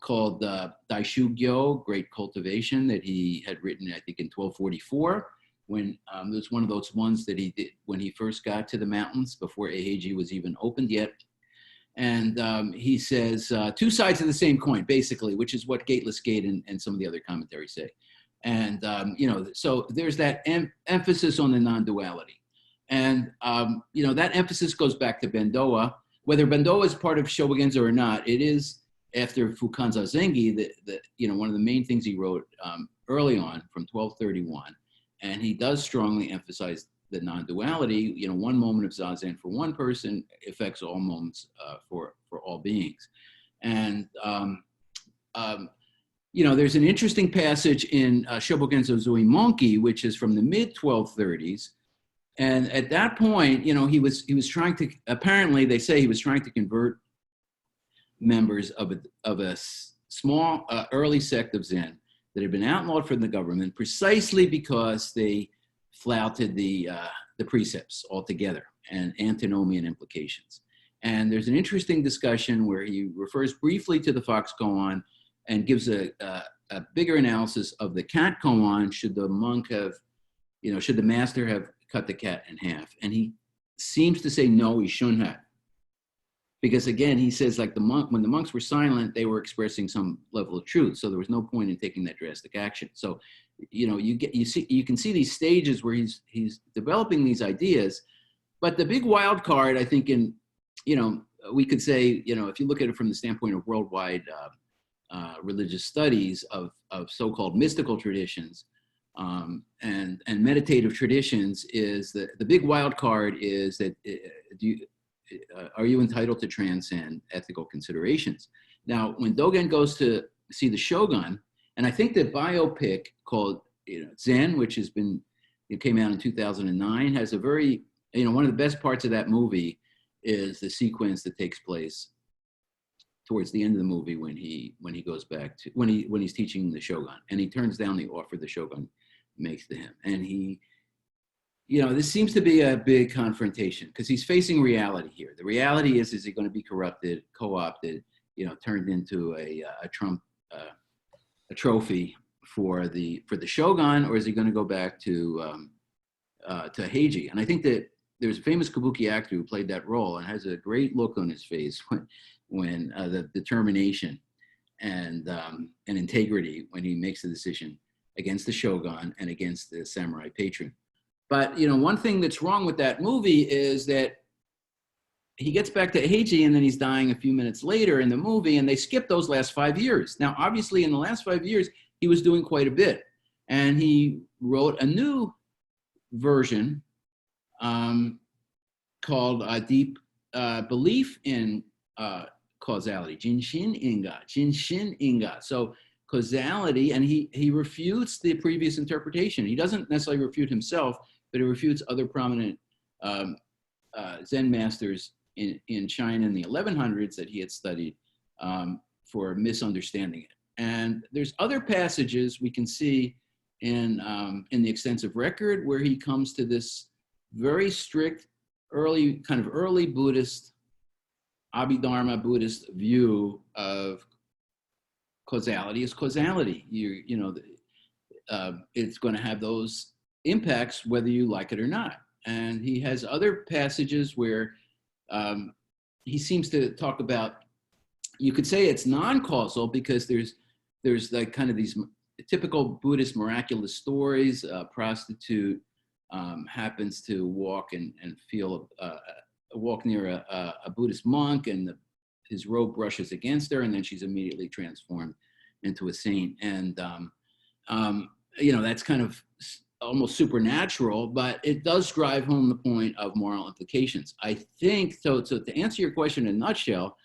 called Daishugyo, Great Cultivation, that he had written, I think, in 1244, when it was one of those ones that he did when he first got to the mountains before Eheiji was even opened yet. And he says, 2 sides of the same coin, basically, which is what Gateless Gate and some of the other commentaries say. And, you know, so there's that emphasis on the non-duality. And, you know, that emphasis goes back to Bendoa. Whether Bendoa is part of Shobogenzo or not, it is, after Fukan Zazengi, you know, one of the main things he wrote early on from 1231. And he does strongly emphasize the non-duality. You know, one moment of Zazen for one person affects all moments for all beings. And, you know, there's an interesting passage in Shobogenzo Zui Monkey, which is from the mid-1230s. And at that point, you know, he was trying to, apparently they say he was trying to convert members of a small early sect of Zen that had been outlawed from the government precisely because they flouted the precepts altogether and antinomian implications. And there's an interesting discussion where he refers briefly to the Fox Koan and gives a bigger analysis of the cat koan. Should the monk have, you know, should the master have cut the cat in half? And he seems to say, no, he shouldn't have. because again, he says like when the monks were silent, they were expressing some level of truth. So there was no point in taking that drastic action. So, you know, you can see these stages where he's developing these ideas, but the big wild card, I think, in, you know, we could say, you know, if you look at it from the standpoint of worldwide religious studies of so-called mystical traditions and meditative traditions, is that the big wild card is that are you entitled to transcend ethical considerations? Now, when Dogen goes to see the Shogun, and I think the biopic called, you know, Zen, which it came out in 2009, has a very, you know, one of the best parts of that movie is the sequence that takes place towards the end of the movie when he goes back to when he's teaching the Shogun, and he turns down the offer the Shogun makes to him, and he, you know, this seems to be a big confrontation because he's facing reality here. The reality is he going to be corrupted, co-opted, you know, turned into a trophy for the Shogun, or is he going to go back to Heiji? And I think that there's a famous kabuki actor who played that role and has a great look on his face when the determination and integrity when he makes the decision against the Shogun and against the samurai patron. But, you know, one thing that's wrong with that movie is that he gets back to Heiji and then he's dying a few minutes later in the movie, and they skip those last 5 years. Now, obviously, in the last 5 years, he was doing quite a bit. And he wrote a new version called Deep Belief in Causality, Jinshin Inga. So causality, and he refutes the previous interpretation. He doesn't necessarily refute himself, but he refutes other prominent Zen masters in China in the 1100s that he had studied for misunderstanding it. And there's other passages we can see in the extensive record where he comes to this very strict, early Buddhist, Abhidharma Buddhist view of causality is causality. You know, it's going to have those impacts whether you like it or not. And he has other passages where he seems to talk about, you could say it's non-causal because there's like kind of these typical Buddhist miraculous stories. A prostitute happens to walk and feel walk near a Buddhist monk, and his robe brushes against her, and then she's immediately transformed into a saint. And you know, that's kind of almost supernatural, but it does drive home the point of moral implications. I think, so to answer your question in a nutshell,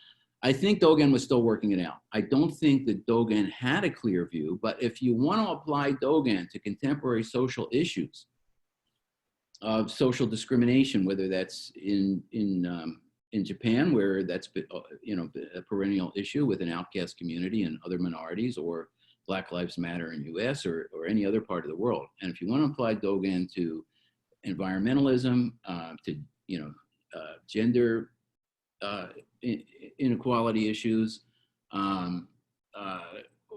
I think Dogen was still working it out. I don't think that Dogen had a clear view, but if you want to apply Dogen to contemporary social issues of social discrimination, whether that's in Japan, where that's been, you know, a perennial issue with an outcast community and other minorities, or Black Lives Matter in US or any other part of the world. And if you want to apply Dogen to environmentalism, to, you know, gender inequality issues,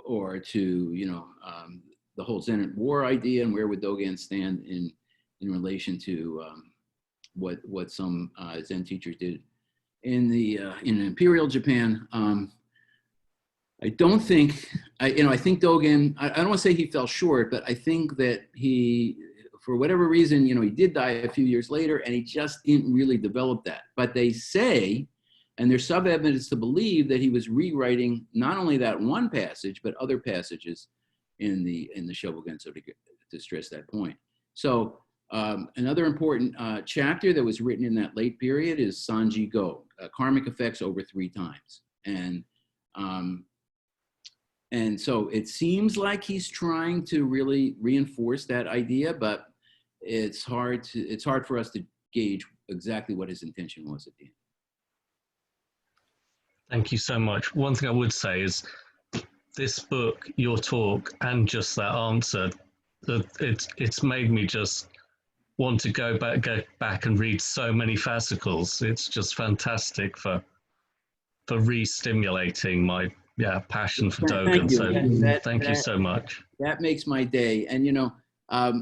or to, you know, the whole Zen at war idea, and where would Dogen stand in relation to what some Zen teachers did in Imperial Japan. I don't think, I think Dogen, I don't want to say he fell short, but I think that he, for whatever reason, you know, he did die a few years later, and he just didn't really develop that. But they say, and there's some evidence to believe, that he was rewriting not only that one passage, but other passages in the Shobogenzo to stress that point. So another important chapter that was written in that late period is Sanji Go, Karmic Effects Over 3 Times. And so it seems like he's trying to really reinforce that idea, but it's hard for us to gauge exactly what his intention was at the end. Thank you so much. One thing I would say is this book, your talk, and just that answer, it's made me just want to go back and read so many fascicles. It's just fantastic for re-stimulating my passion for Dogen. So thank you so much. That makes my day. And you know, by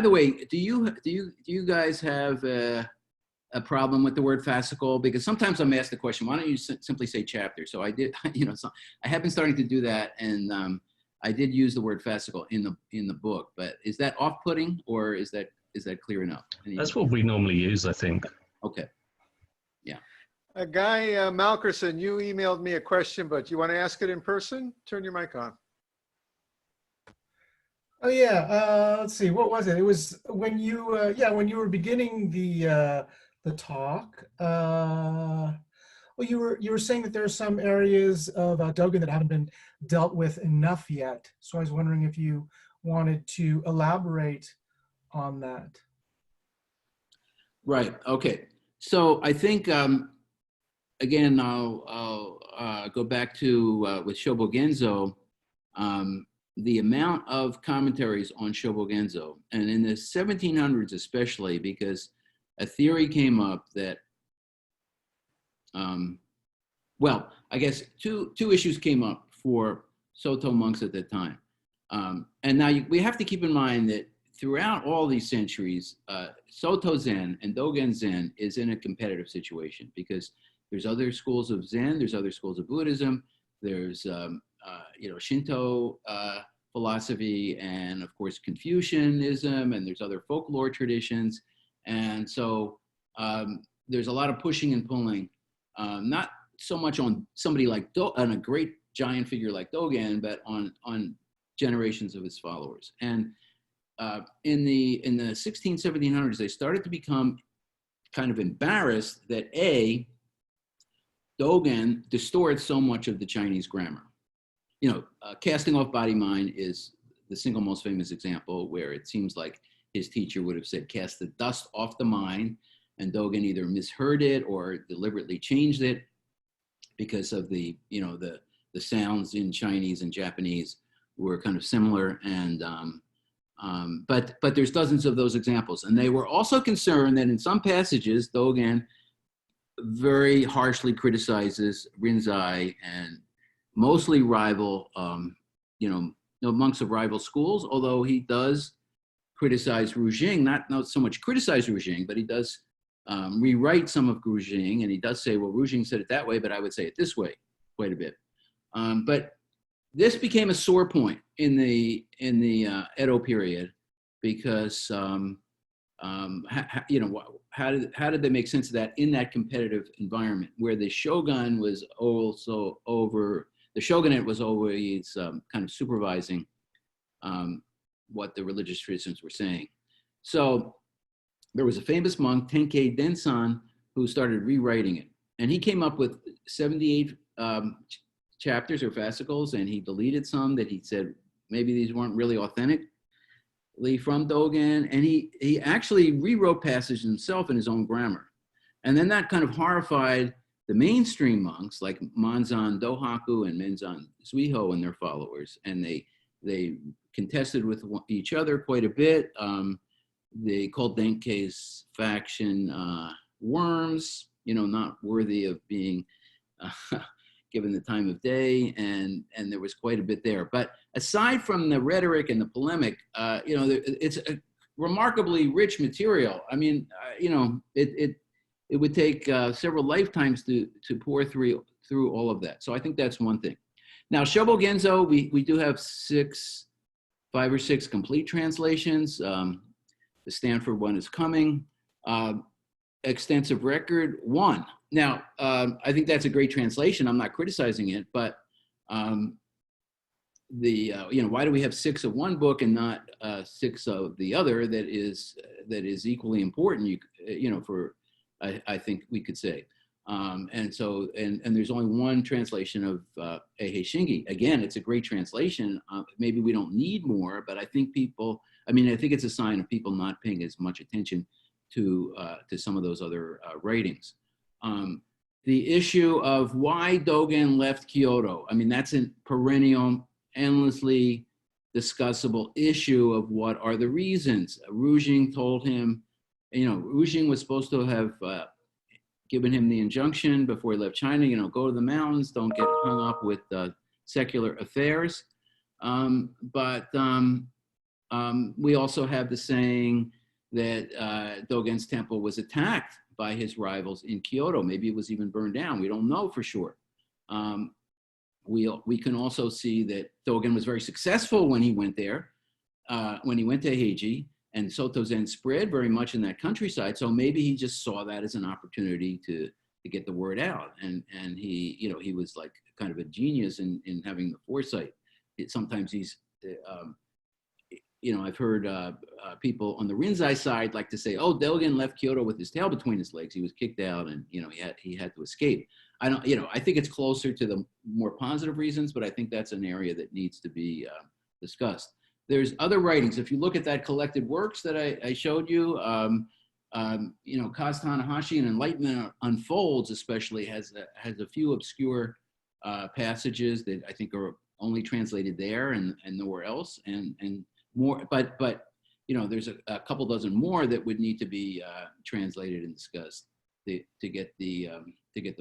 the way, do you guys have a problem with the word fascicle, because sometimes I'm asked the question, why don't you simply say chapter? So I did, so I have been starting to do that, and I did use the word fascicle in the book. But is that off-putting, or is that clear enough? That's what we normally use, I think. Okay. Yeah. Guy Malkerson, you emailed me a question, but you want to ask it in person? Turn your mic on. Oh yeah, let's see. What was it? It was when you, when you were beginning the talk. Well, you were saying that there are some areas of Dogen that haven't been dealt with enough yet. So I was wondering if you wanted to elaborate on that. Right. Okay. So I think again, I'll go back to with Shobogenzo. The amount of commentaries on Shobogenzo, and in the 1700s especially, because a theory came up that, well, I guess two issues came up for Soto monks at the time. And now we have to keep in mind that throughout all these centuries, Soto Zen and Dogen Zen is in a competitive situation, because there's other schools of Zen, there's other schools of Buddhism, there's Shinto philosophy, and of course Confucianism, and there's other folklore traditions, and so there's a lot of pushing and pulling, not so much on somebody like on a great giant figure like Dogen, but on generations of his followers. And in the 1700s, they started to become kind of embarrassed that Dogen distorts so much of the Chinese grammar. Casting off body mind is the single most famous example, where it seems like his teacher would have said, cast the dust off the mind, and Dogen either misheard it or deliberately changed it because of the sounds in Chinese and Japanese were kind of similar. And but there's dozens of those examples. And they were also concerned that in some passages, Dogen very harshly criticizes Rinzai and mostly rival, monks of rival schools, although he does criticize Rujing, not so much criticize Rujing, but he does rewrite some of Rujing, and he does say, well, Rujing said it that way, but I would say it this way quite a bit. But this became a sore point in the Edo period, because how did they make sense of that in that competitive environment where the shogun was also over, the shogunate was always kind of supervising what the religious traditions were saying. So there was a famous monk, Tenkei Densan, who started rewriting it. And he came up with 78 chapters or fascicles, and he deleted some that he said maybe these weren't really authentically from Dogen. And he actually rewrote passages himself in his own grammar. And then that kind of horrified the mainstream monks like Manzan Dohaku and Menzan Zuiho and their followers. And they contested with each other quite a bit. They called Denkei's faction worms, not worthy of being given the time of day, and there was quite a bit there. But aside from the rhetoric and the polemic, it's a remarkably rich material. I mean, it would take several lifetimes to pour through all of that. So I think that's one thing. Now, Shobogenzo, we do have 5 or 6 complete translations. The Stanford one is coming. Extensive record, 1. Now, I think that's a great translation. I'm not criticizing it, but why do we have 6 of one book and not 6 of the other that is equally important? I think we could say. And there's only one translation of Eihei Shingi. Again, it's a great translation. Maybe we don't need more, but I think I think it's a sign of people not paying as much attention to some of those other writings. The issue of why Dogen left Kyoto, that's a perennial, endlessly discussable issue of what are the reasons. Rujing told him, Rujing was supposed to have given him the injunction before he left China, go to the mountains, don't get hung up with secular affairs. But we also have the saying that Dogen's temple was attacked by his rivals in Kyoto. Maybe it was even burned down. We don't know for sure. We can also see that Dogen was very successful when he went there, when he went to Heiji, and Soto Zen spread very much in that countryside. So maybe he just saw that as an opportunity to get the word out. And he, you know, he was like kind of a genius in having the foresight. Sometimes he's, you know, I've heard people on the Rinzai side like to say, oh, Dogen left Kyoto with his tail between his legs. He was kicked out and, you know, he had to escape. I don't, you know, I think it's closer to the more positive reasons, but I think that's an area that needs to be discussed. There's other writings. If you look at that collected works that I showed you, you know, Kaz Tanahashi and Enlightenment Unfolds especially has a few obscure passages that I think are only translated there and nowhere else, and more, but you know, there's a couple dozen more that would need to be translated and discussed to get the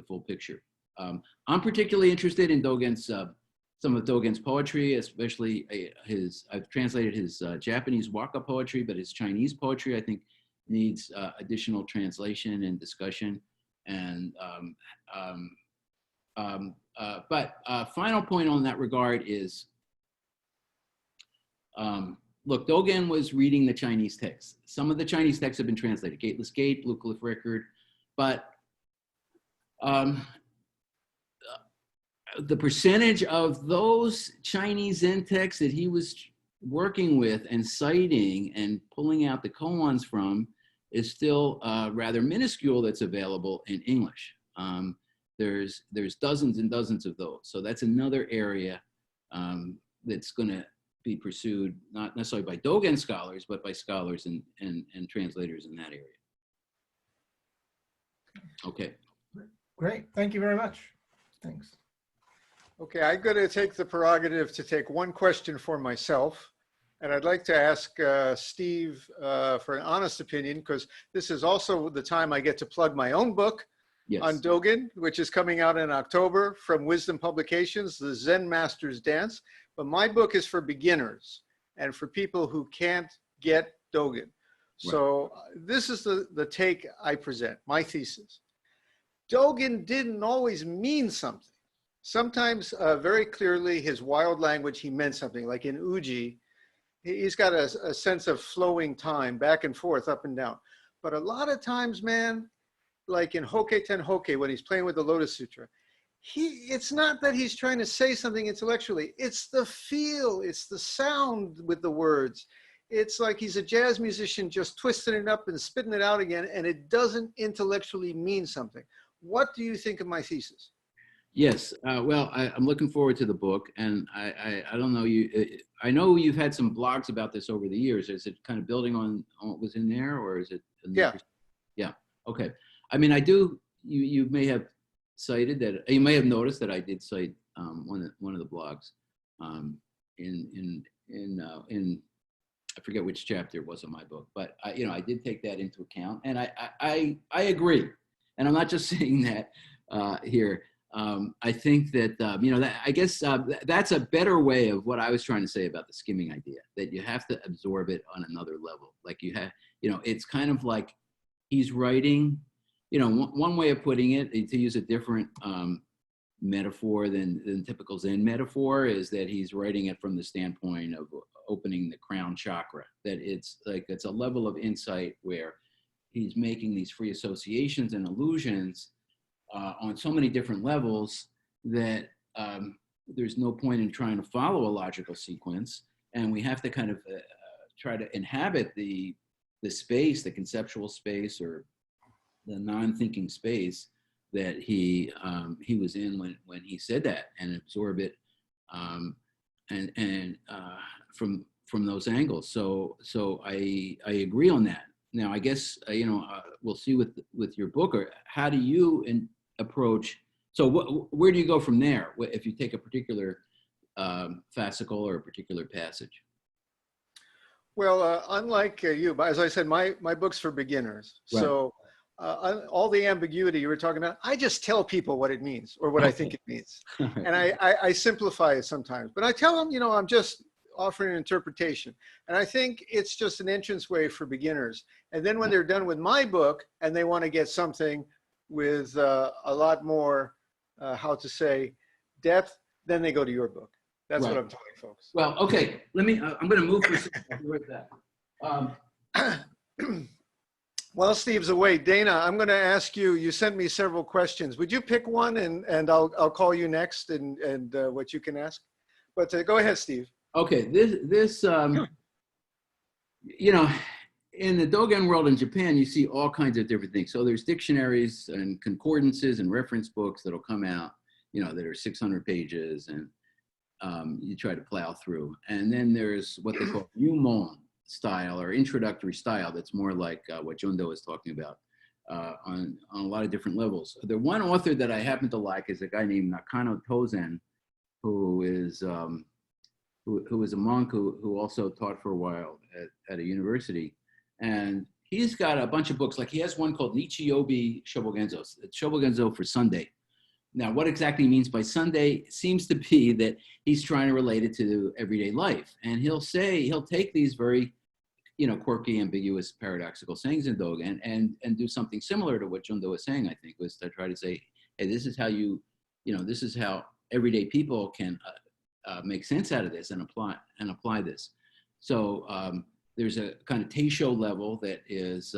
full picture. I'm particularly interested in Dogen's some of Dogen's poetry, especially I've translated his Japanese waka poetry, but his Chinese poetry I think needs additional translation and discussion. And final point on that regard is, look, Dogen was reading the Chinese texts. Some of the Chinese texts have been translated, Gateless Gate, Blue Cliff Record, but the percentage of those Chinese Zen texts that he was working with and citing and pulling out the koans from is still rather minuscule that's available in English. There's dozens and dozens of those. So that's another area that's going to be pursued, not necessarily by Dogen scholars, but by scholars and translators in that area. Okay. Great. Thank you very much. Thanks. Okay, I'm going to take the prerogative to take one question for myself. And I'd like to ask Steve for an honest opinion, because this is also the time I get to plug my own book on Dogen, which is coming out in October from Wisdom Publications, The Zen Master's Dance. But my book is for beginners and for people who can't get Dogen. So this is the take I present, my thesis. Dogen didn't always mean something. Sometimes very clearly his wild language, he meant something, like in Uji, he's got a sense of flowing time back and forth, up and down. But a lot of times, man, like in Hoke Ten Hoke, when he's playing with the Lotus Sutra, it's not that he's trying to say something intellectually. It's the feel, it's the sound with the words. It's like he's a jazz musician just twisting it up and spitting it out again, and it doesn't intellectually mean something. What do you think of my thesis? Yes, well, I'm looking forward to the book, and I don't know you. I know you've had some blogs about this over the years. Is it kind of building on what was in there, or is it? Yeah. Yeah. Okay. I mean, I do. You may have cited that. You may have noticed that I did cite one of the blogs in I forget which chapter it was in my book, but you know, I did take that into account, and I agree, and I'm not just saying that here. I think that, you know, I guess that's a better way of what I was trying to say about the skimming idea, that you have to absorb it on another level. Like you have, you know, it's kind of like he's writing, you know, one way of putting it, to use a different metaphor than typical Zen metaphor, is that he's writing it from the standpoint of opening the crown chakra, that it's like, it's a level of insight where he's making these free associations and illusions on so many different levels that there's no point in trying to follow a logical sequence, and we have to kind of try to inhabit the space, the conceptual space, or the non-thinking space that he was in when he said that, and absorb it and from those angles. So I agree on that. Now, I guess you know, we'll see with your book, or how do you approach? So where do you go from there if you take a particular fascicle or a particular passage? Well, unlike you, as I said, my book's for beginners. Right. So all the ambiguity you were talking about, I just tell people what it means or what I think it means. And I simplify it sometimes. But I tell them, you know, I'm just offering an interpretation. And I think it's just an entranceway for beginners. And then when they're done with my book and they want to get something with a lot more, how to say, depth, then they go to your book. That's what I'm telling folks. Well, okay, let me, I'm going to move for a second. I'll be right back. While Steve's away, Dana, I'm going to ask you, you sent me several questions. Would you pick one and I'll call you next and what you can ask? But go ahead, Steve. Okay, this you know, in the Dogen world in Japan, you see all kinds of different things. So there's dictionaries and concordances and reference books that'll come out, you know, that are 600 pages and you try to plow through. And then there's what they call Yumon style or introductory style that's more like what Jondo is talking about on a lot of different levels. The one author that I happen to like is a guy named Nakano Tozen, who is a monk who also taught for a while at a university. And he's got a bunch of books, like he has one called Nichiyobi Shobogenzo. It's Shobogenzo for Sunday. Now, what exactly he means by Sunday seems to be that he's trying to relate it to everyday life. And he'll take these very, you know, quirky, ambiguous, paradoxical sayings in Dogen and do something similar to what Jondo was saying, I think, was to try to say, hey, this is how this is how everyday people can make sense out of this and apply this. So there's a kind of Teisho level that is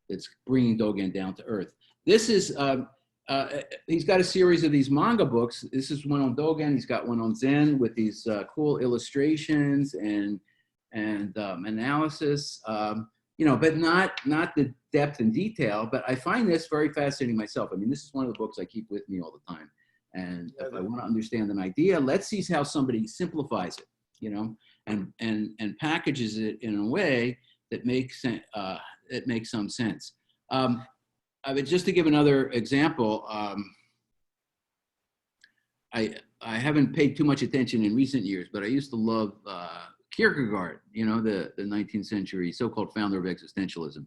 it's bringing Dogen down to earth. This is he's got a series of these manga books. This is one on Dogen. He's got one on Zen with these cool illustrations and analysis. You know, but not the depth and detail. But I find this very fascinating myself. I mean, this is one of the books I keep with me all the time. And if I want to understand an idea, let's see how somebody simplifies it, you know, and packages it in a way that makes some sense. Just to give another example, I haven't paid too much attention in recent years, but I used to love Kierkegaard, you know, the 19th century so-called founder of existentialism.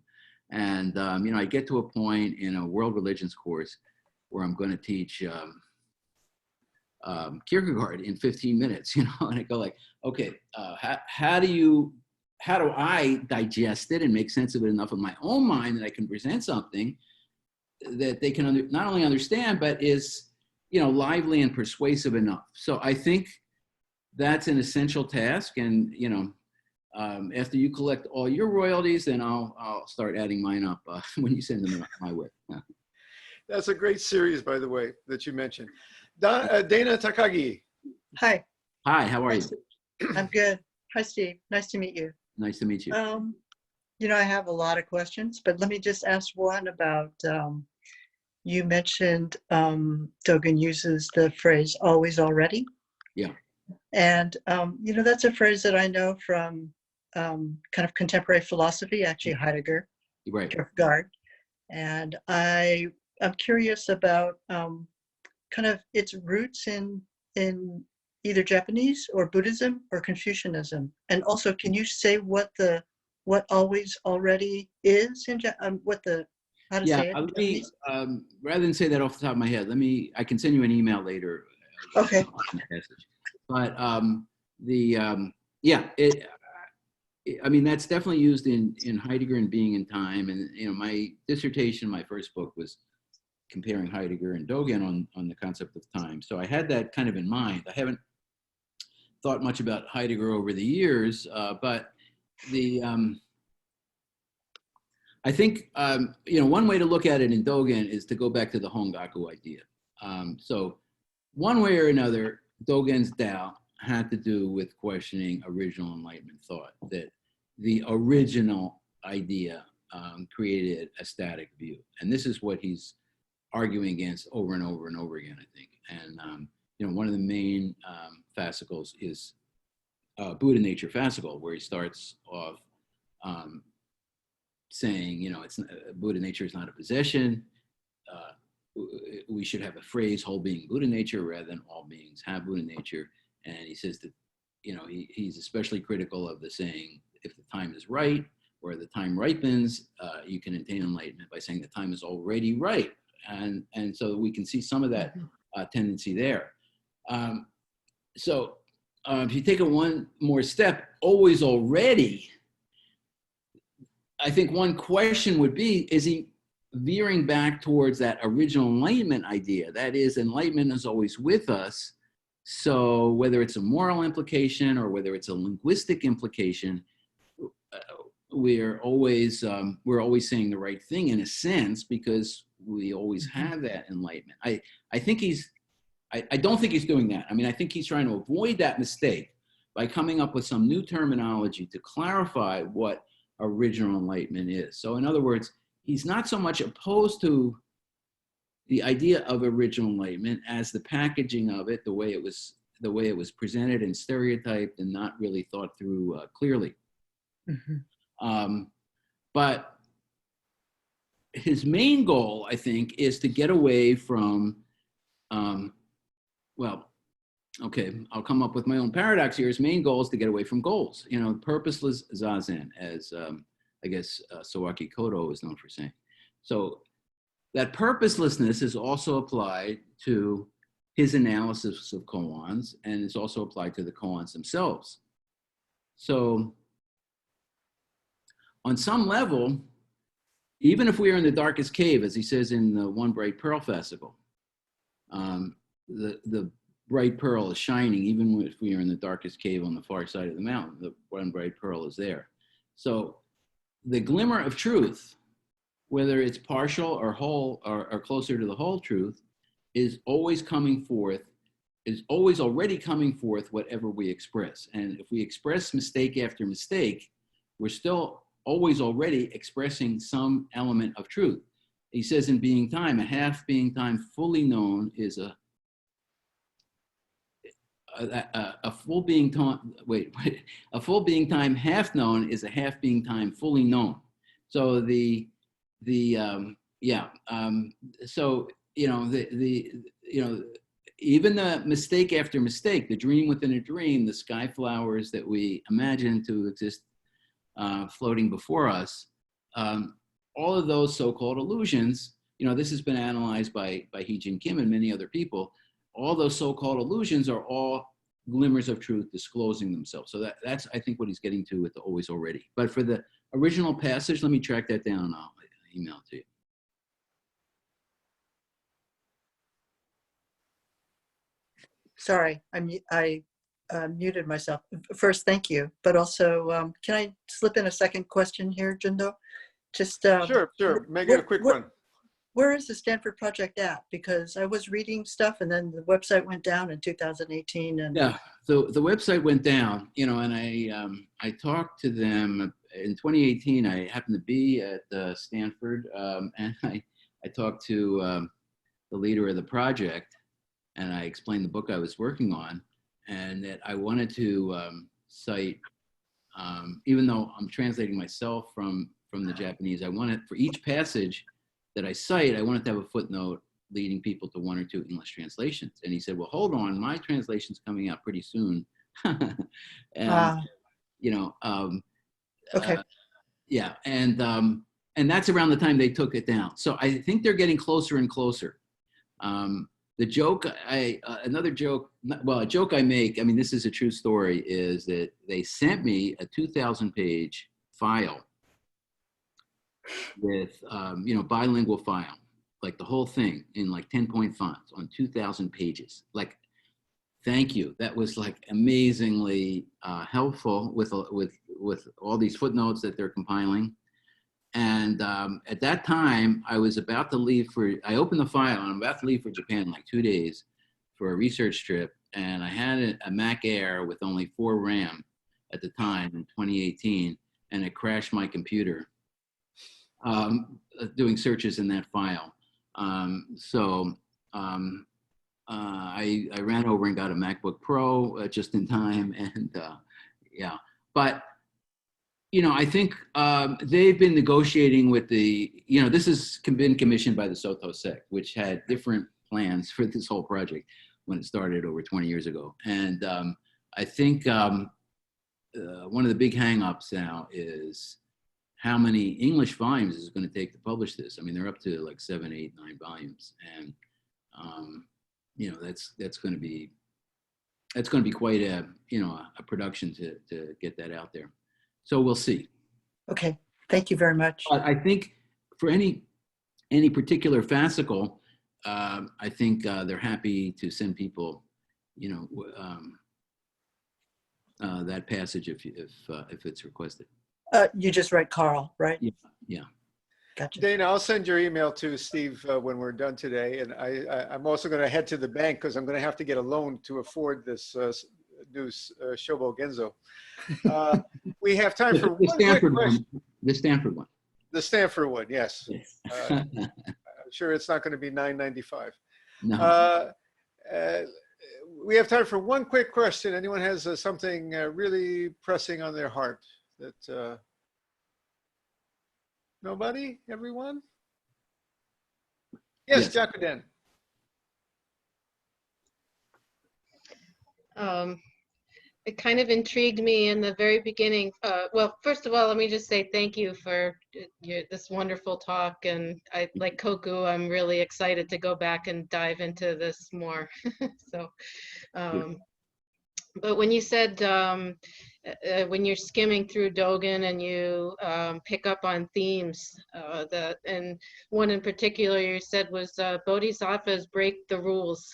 And, you know, I get to a point in a world religions course where I'm going to teach Kierkegaard in 15 minutes, you know, and I go like, okay, how do I digest it and make sense of it enough in my own mind that I can present something that they can not only understand, but is, you know, lively and persuasive enough. So I think that's an essential task. And, you know, after you collect all your royalties, then I'll start adding mine up when you send them my way. That's a great series, by the way, that you mentioned. Dana Takagi. Hi. Hi, how are you? I'm good. Hi, Steve. Nice to meet you. Nice to meet you. You know, I have a lot of questions, but let me just ask one about, you mentioned Dogen uses the phrase always already. Yeah. And, you know, that's a phrase that I know from kind of contemporary philosophy, actually Heidegger, Right. Kierkegaard. And I'm curious about kind of its roots in either Japanese or Buddhism or Confucianism. And also, can you say what always already is in how to say it? Me, rather than say that off the top of my head, I can send you an email later. Okay. But I mean, that's definitely used in Heidegger and Being and Time. And, you know, my dissertation, my first book was comparing Heidegger and Dogen on the concept of time. So I had that kind of in mind. I haven't thought much about Heidegger over the years, but I think, you know, one way to look at it in Dogen is to go back to the Hongaku idea. So one way or another, Dogen's Tao had to do with questioning original Enlightenment thought, that the original idea created a static view. And this is what he's arguing against over and over and over again, I think. And, you know, one of the main fascicles is Buddha Nature fascicle, where he starts off saying, you know, Buddha nature is not a possession. We should have a phrase, whole being Buddha nature, rather than all beings have Buddha nature. And he says that, you know, he's especially critical of the saying, if the time is right, or the time ripens, you can attain enlightenment by saying the time is already right. And so we can see some of that tendency there. So if you take it one more step, always already, I think one question would be, is he veering back towards that original enlightenment idea? That is, enlightenment is always with us. So whether it's a moral implication or whether it's a linguistic implication, we're always saying the right thing in a sense, because we always have that enlightenment. I think I don't think he's doing that. I mean, I think he's trying to avoid that mistake by coming up with some new terminology to clarify what original enlightenment is. So in other words, he's not so much opposed to the idea of original enlightenment as the packaging of it, the way it was presented and stereotyped and not really thought through clearly. Mm-hmm. But his main goal, I think, is to get away from, I'll come up with my own paradox here. His main goal is to get away from goals, purposeless zazen, as I guess Sawaki Kodo is known for saying. So that purposelessness is also applied to his analysis of koans, and it's also applied to the koans themselves. So on some level, even if we are in the darkest cave, as he says in the One Bright Pearl Festival, the bright pearl is shining, even if we are in the darkest cave on the far side of the mountain, the one bright pearl is there. So the glimmer of truth, whether it's partial or whole or closer to the whole truth, is always coming forth, is always already coming forth whatever we express. And if we express mistake after mistake, we're still always already expressing some element of truth. He says in Being Time, a half being time fully known is a full being time, a full being time half known is a half being time fully known. So even the mistake after mistake, the dream within a dream, the sky flowers that we imagine to exist floating before us, all of those so-called illusions, this has been analyzed by Hee-Jin Kim and many other people. All those so-called illusions are all glimmers of truth disclosing themselves. So that's, I think, what he's getting to with the always already. But for the original passage, let me track that down and I'll email it to you. Sorry, I muted myself. First, thank you. But also, can I slip in a second question here, Jindo? Just Sure. Make it a quick one. Where is the Stanford project at? Because I was reading stuff and then the website went down in 2018. And yeah, so the website went down, and I talked to them in 2018. I happened to be at Stanford, and I talked to the leader of the project, and I explained the book I was working on, and that I wanted to cite, even though I'm translating myself from the Japanese, I wanted, for each passage that I cite, I wanted to have a footnote leading people to one or two English translations. And he said, well, hold on, my translation's coming out pretty soon. And, okay. Yeah, and that's around the time they took it down. So I think they're getting closer and closer. The joke, another joke, well, a joke I make, I mean, this is a true story, is that they sent me a 2,000-page file with, bilingual file, like the whole thing in like 10-point fonts on 2,000 pages. Like, thank you. That was like amazingly helpful with all these footnotes that they're compiling. And at that time, I was about to leave I opened the file and I'm about to leave for Japan in like 2 days for a research trip. And I had a Mac Air with only 4 RAM at the time in 2018, and it crashed my computer doing searches in that file. I ran over and got a MacBook Pro just in time, and but I think they've been negotiating with this has been commissioned by the Soto sect, which had different plans for this whole project when it started over 20 years ago. And I think one of the big hangups now is how many English volumes is it going to take to publish this. I mean, they're up to like 7, 8, 9 volumes. And, that's going to be it's going to be quite a, a production to get that out there. So we'll see. Okay, thank you very much. But I think for any particular fascicle, I think they're happy to send people, that passage if it's requested. You just write Carl, right? Yeah. Gotcha. Dana, I'll send your email to Steve when we're done today. And I'm also going to head to the bank because I'm going to have to get a loan to afford this new Shobo Genzo. We have time for one quick question. The Stanford one. The Stanford one, yes. Yes. I'm sure it's not going to be $9.95. No. We have time for one quick question. Anyone has something really pressing on their heart that nobody? Everyone? Yes, Jacqueline. It kind of intrigued me in the very beginning. Well, first of all, let me just say thank you for this wonderful talk. And I, like Koku, I'm really excited to go back and dive into this more. So, but when you said, when you're skimming through Dogen and you pick up on themes, and one in particular you said was bodhisattvas break the rules.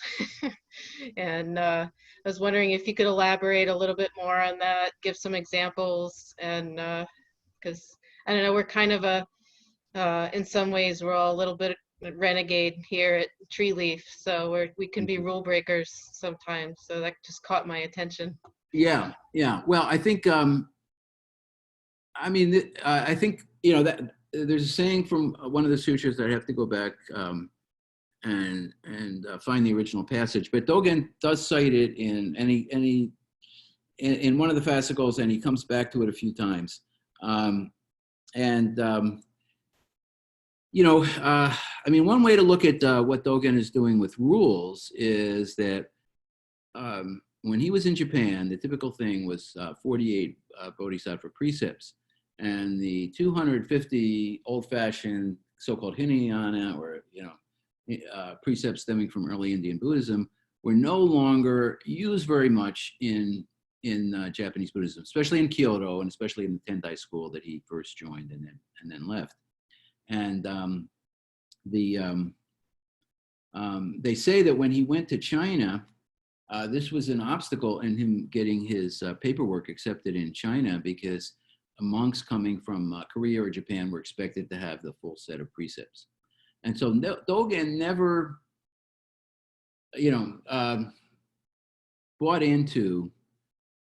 And I was wondering if you could elaborate a little bit more on that, give some examples, and because I don't know, we're kind of in some ways we're all a little bit renegade here at Treeleaf, so we can be rule breakers sometimes. So that just caught my attention. Yeah. Well, I think I think that there's a saying from one of the sutras that I have to go back and find the original passage, but Dogen does cite it in in one of the fascicles, and he comes back to it a few times. One way to look at what Dogen is doing with rules is that when he was in Japan, the typical thing was 48 bodhisattva precepts, and the 250 old-fashioned so-called Hinayana, or precepts stemming from early Indian Buddhism, were no longer used very much in Japanese Buddhism, especially in Kyoto, and especially in the Tendai school that he first joined and then left. And they say that when he went to China, this was an obstacle in him getting his paperwork accepted in China, because monks coming from Korea or Japan were expected to have the full set of precepts. And so Dogen never, bought into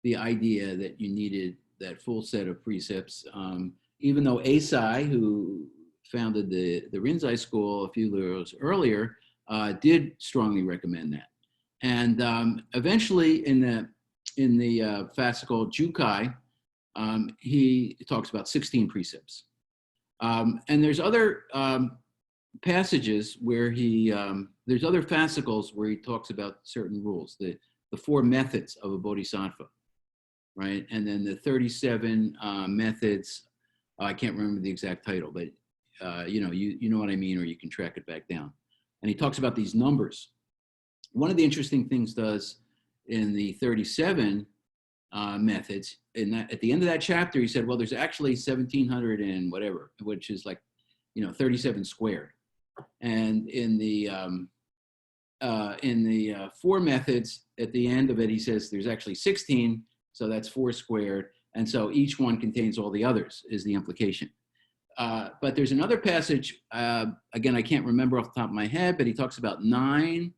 the idea that you needed that full set of precepts, even though Eisai, who founded the Rinzai school a few years earlier, did strongly recommend that. And eventually in the fascicle Jukai, he talks about 16 precepts. And there's other passages where there's other fascicles where he talks about certain rules, the 4 methods of a bodhisattva, right? And then the 37 methods, I can't remember the exact title, but you know what I mean, or you can track it back down. And he talks about these numbers. One of the interesting things does in the 37 methods, at the end of that chapter, he said, well, there's actually 1,700 and whatever, which is like, 37 squared. And in the 4 methods, at the end of it, he says there's actually 16, so that's 4 squared. And so each one contains all the others, is the implication. But there's another passage, again, I can't remember off the top of my head, but he talks about 9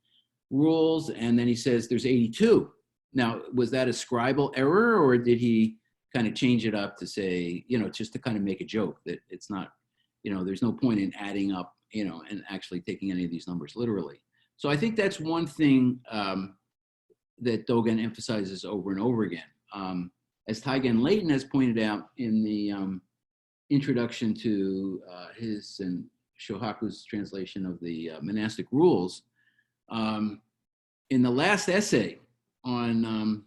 rules, and then he says there's 82. Now, was that a scribal error, or did he kind of change it up to say, just to kind of make a joke that it's not, there's no point in adding up, and actually taking any of these numbers literally. So I think that's one thing that Dogen emphasizes over and over again. As Taigen Leighton has pointed out in the introduction to his and Shohaku's translation of the monastic rules, in the last essay on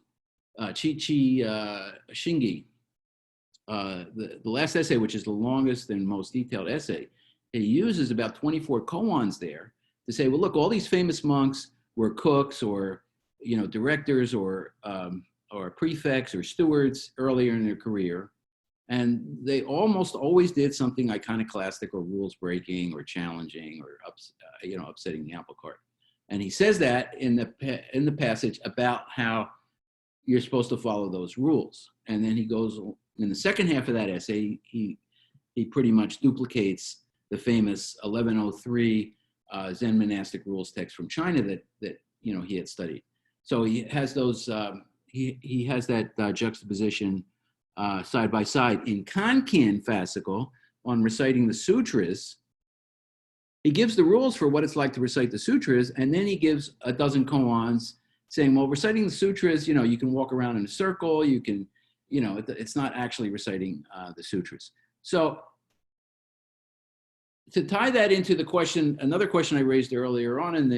Chi-Chi Shingi, the last essay, which is the longest and most detailed essay, he uses about 24 koans there to say, well, look, all these famous monks were cooks or directors or prefects or stewards earlier in their career. And they almost always did something iconoclastic or rules breaking or challenging or upsetting the apple cart. And he says that in the passage about how you're supposed to follow those rules. And then he goes in the second half of that essay, he pretty much duplicates the famous 1103 Zen monastic rules text from China that he had studied. So he has those he has that juxtaposition side by side. In Kankin fascicle on reciting the sutras, he gives the rules for what it's like to recite the sutras, and then he gives a dozen koans saying, well, reciting the sutras, you can walk around in a circle, you can, it's not actually reciting the sutras. So to tie that into the question, another question I raised earlier on in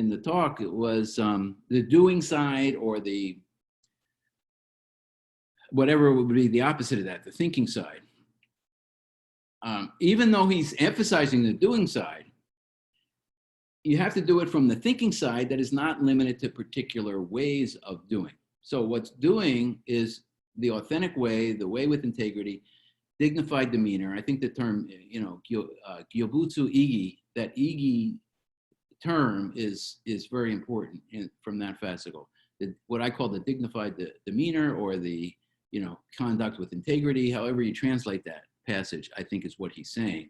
the talk was the doing side, or the whatever would be the opposite of that, the thinking side. Even though he's emphasizing the doing side, you have to do it from the thinking side that is not limited to particular ways of doing. So what's doing is the authentic way, the way with integrity, dignified demeanor. I think the term, gyobutsu igi, that igi term is very important from that fascicle. What I call the dignified demeanor, or the conduct with integrity, however you translate that passage, I think is what he's saying,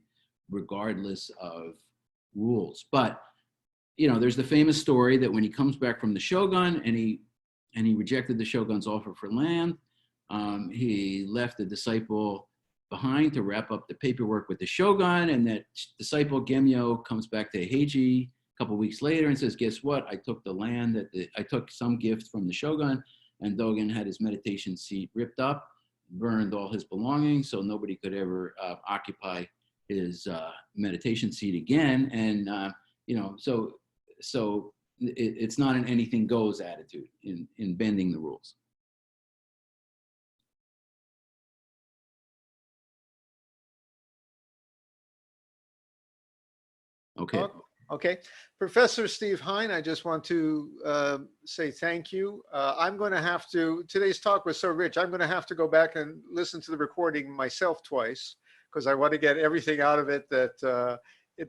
regardless of rules. But there's the famous story that when he comes back from the shogun and he rejected the shogun's offer for land, he left a disciple behind to wrap up the paperwork with the shogun, and that disciple Gemyo comes back to Heiji a couple weeks later and says, guess what? I took the land I took some gift from the shogun, and Dogen had his meditation seat ripped up, burned all his belongings, so nobody could ever occupy his meditation seat again. And so it's not an anything goes attitude in bending the rules. Okay. Okay. Professor Steve Heine, I just want to say thank you. I'm going to have to, today's talk was so rich, I'm going to have to go back and listen to the recording myself twice, because I want to get everything out of it that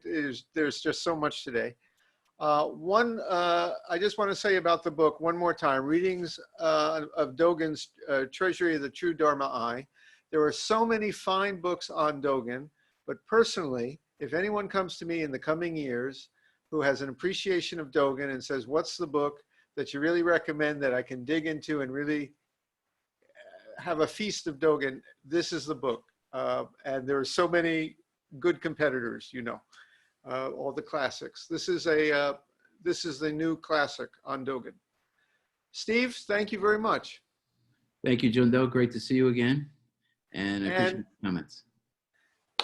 there's just so much today. I just want to say about the book one more time, readings of Dogen's Treasury of the True Dharma Eye. There are so many fine books on Dogen, but personally, if anyone comes to me in the coming years who has an appreciation of Dogen and says, what's the book that you really recommend that I can dig into and really have a feast of Dogen, this is the book. And there are so many good competitors, all the classics. This is the new classic on Dogen. Steve, thank you very much. Thank you, Jundo. Great to see you again. And I appreciate the comments.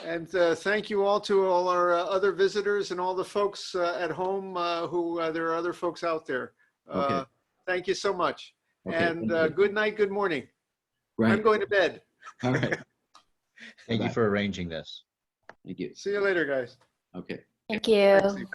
And thank you all to all our other visitors and all the folks at home who there are other folks out there. Okay. Thank you so much. Okay, and good night, good morning. Right. I'm going to bed. All right. Thank you for arranging this. Thank you. See you later, guys. Okay. Thank you. Thanks, Steve.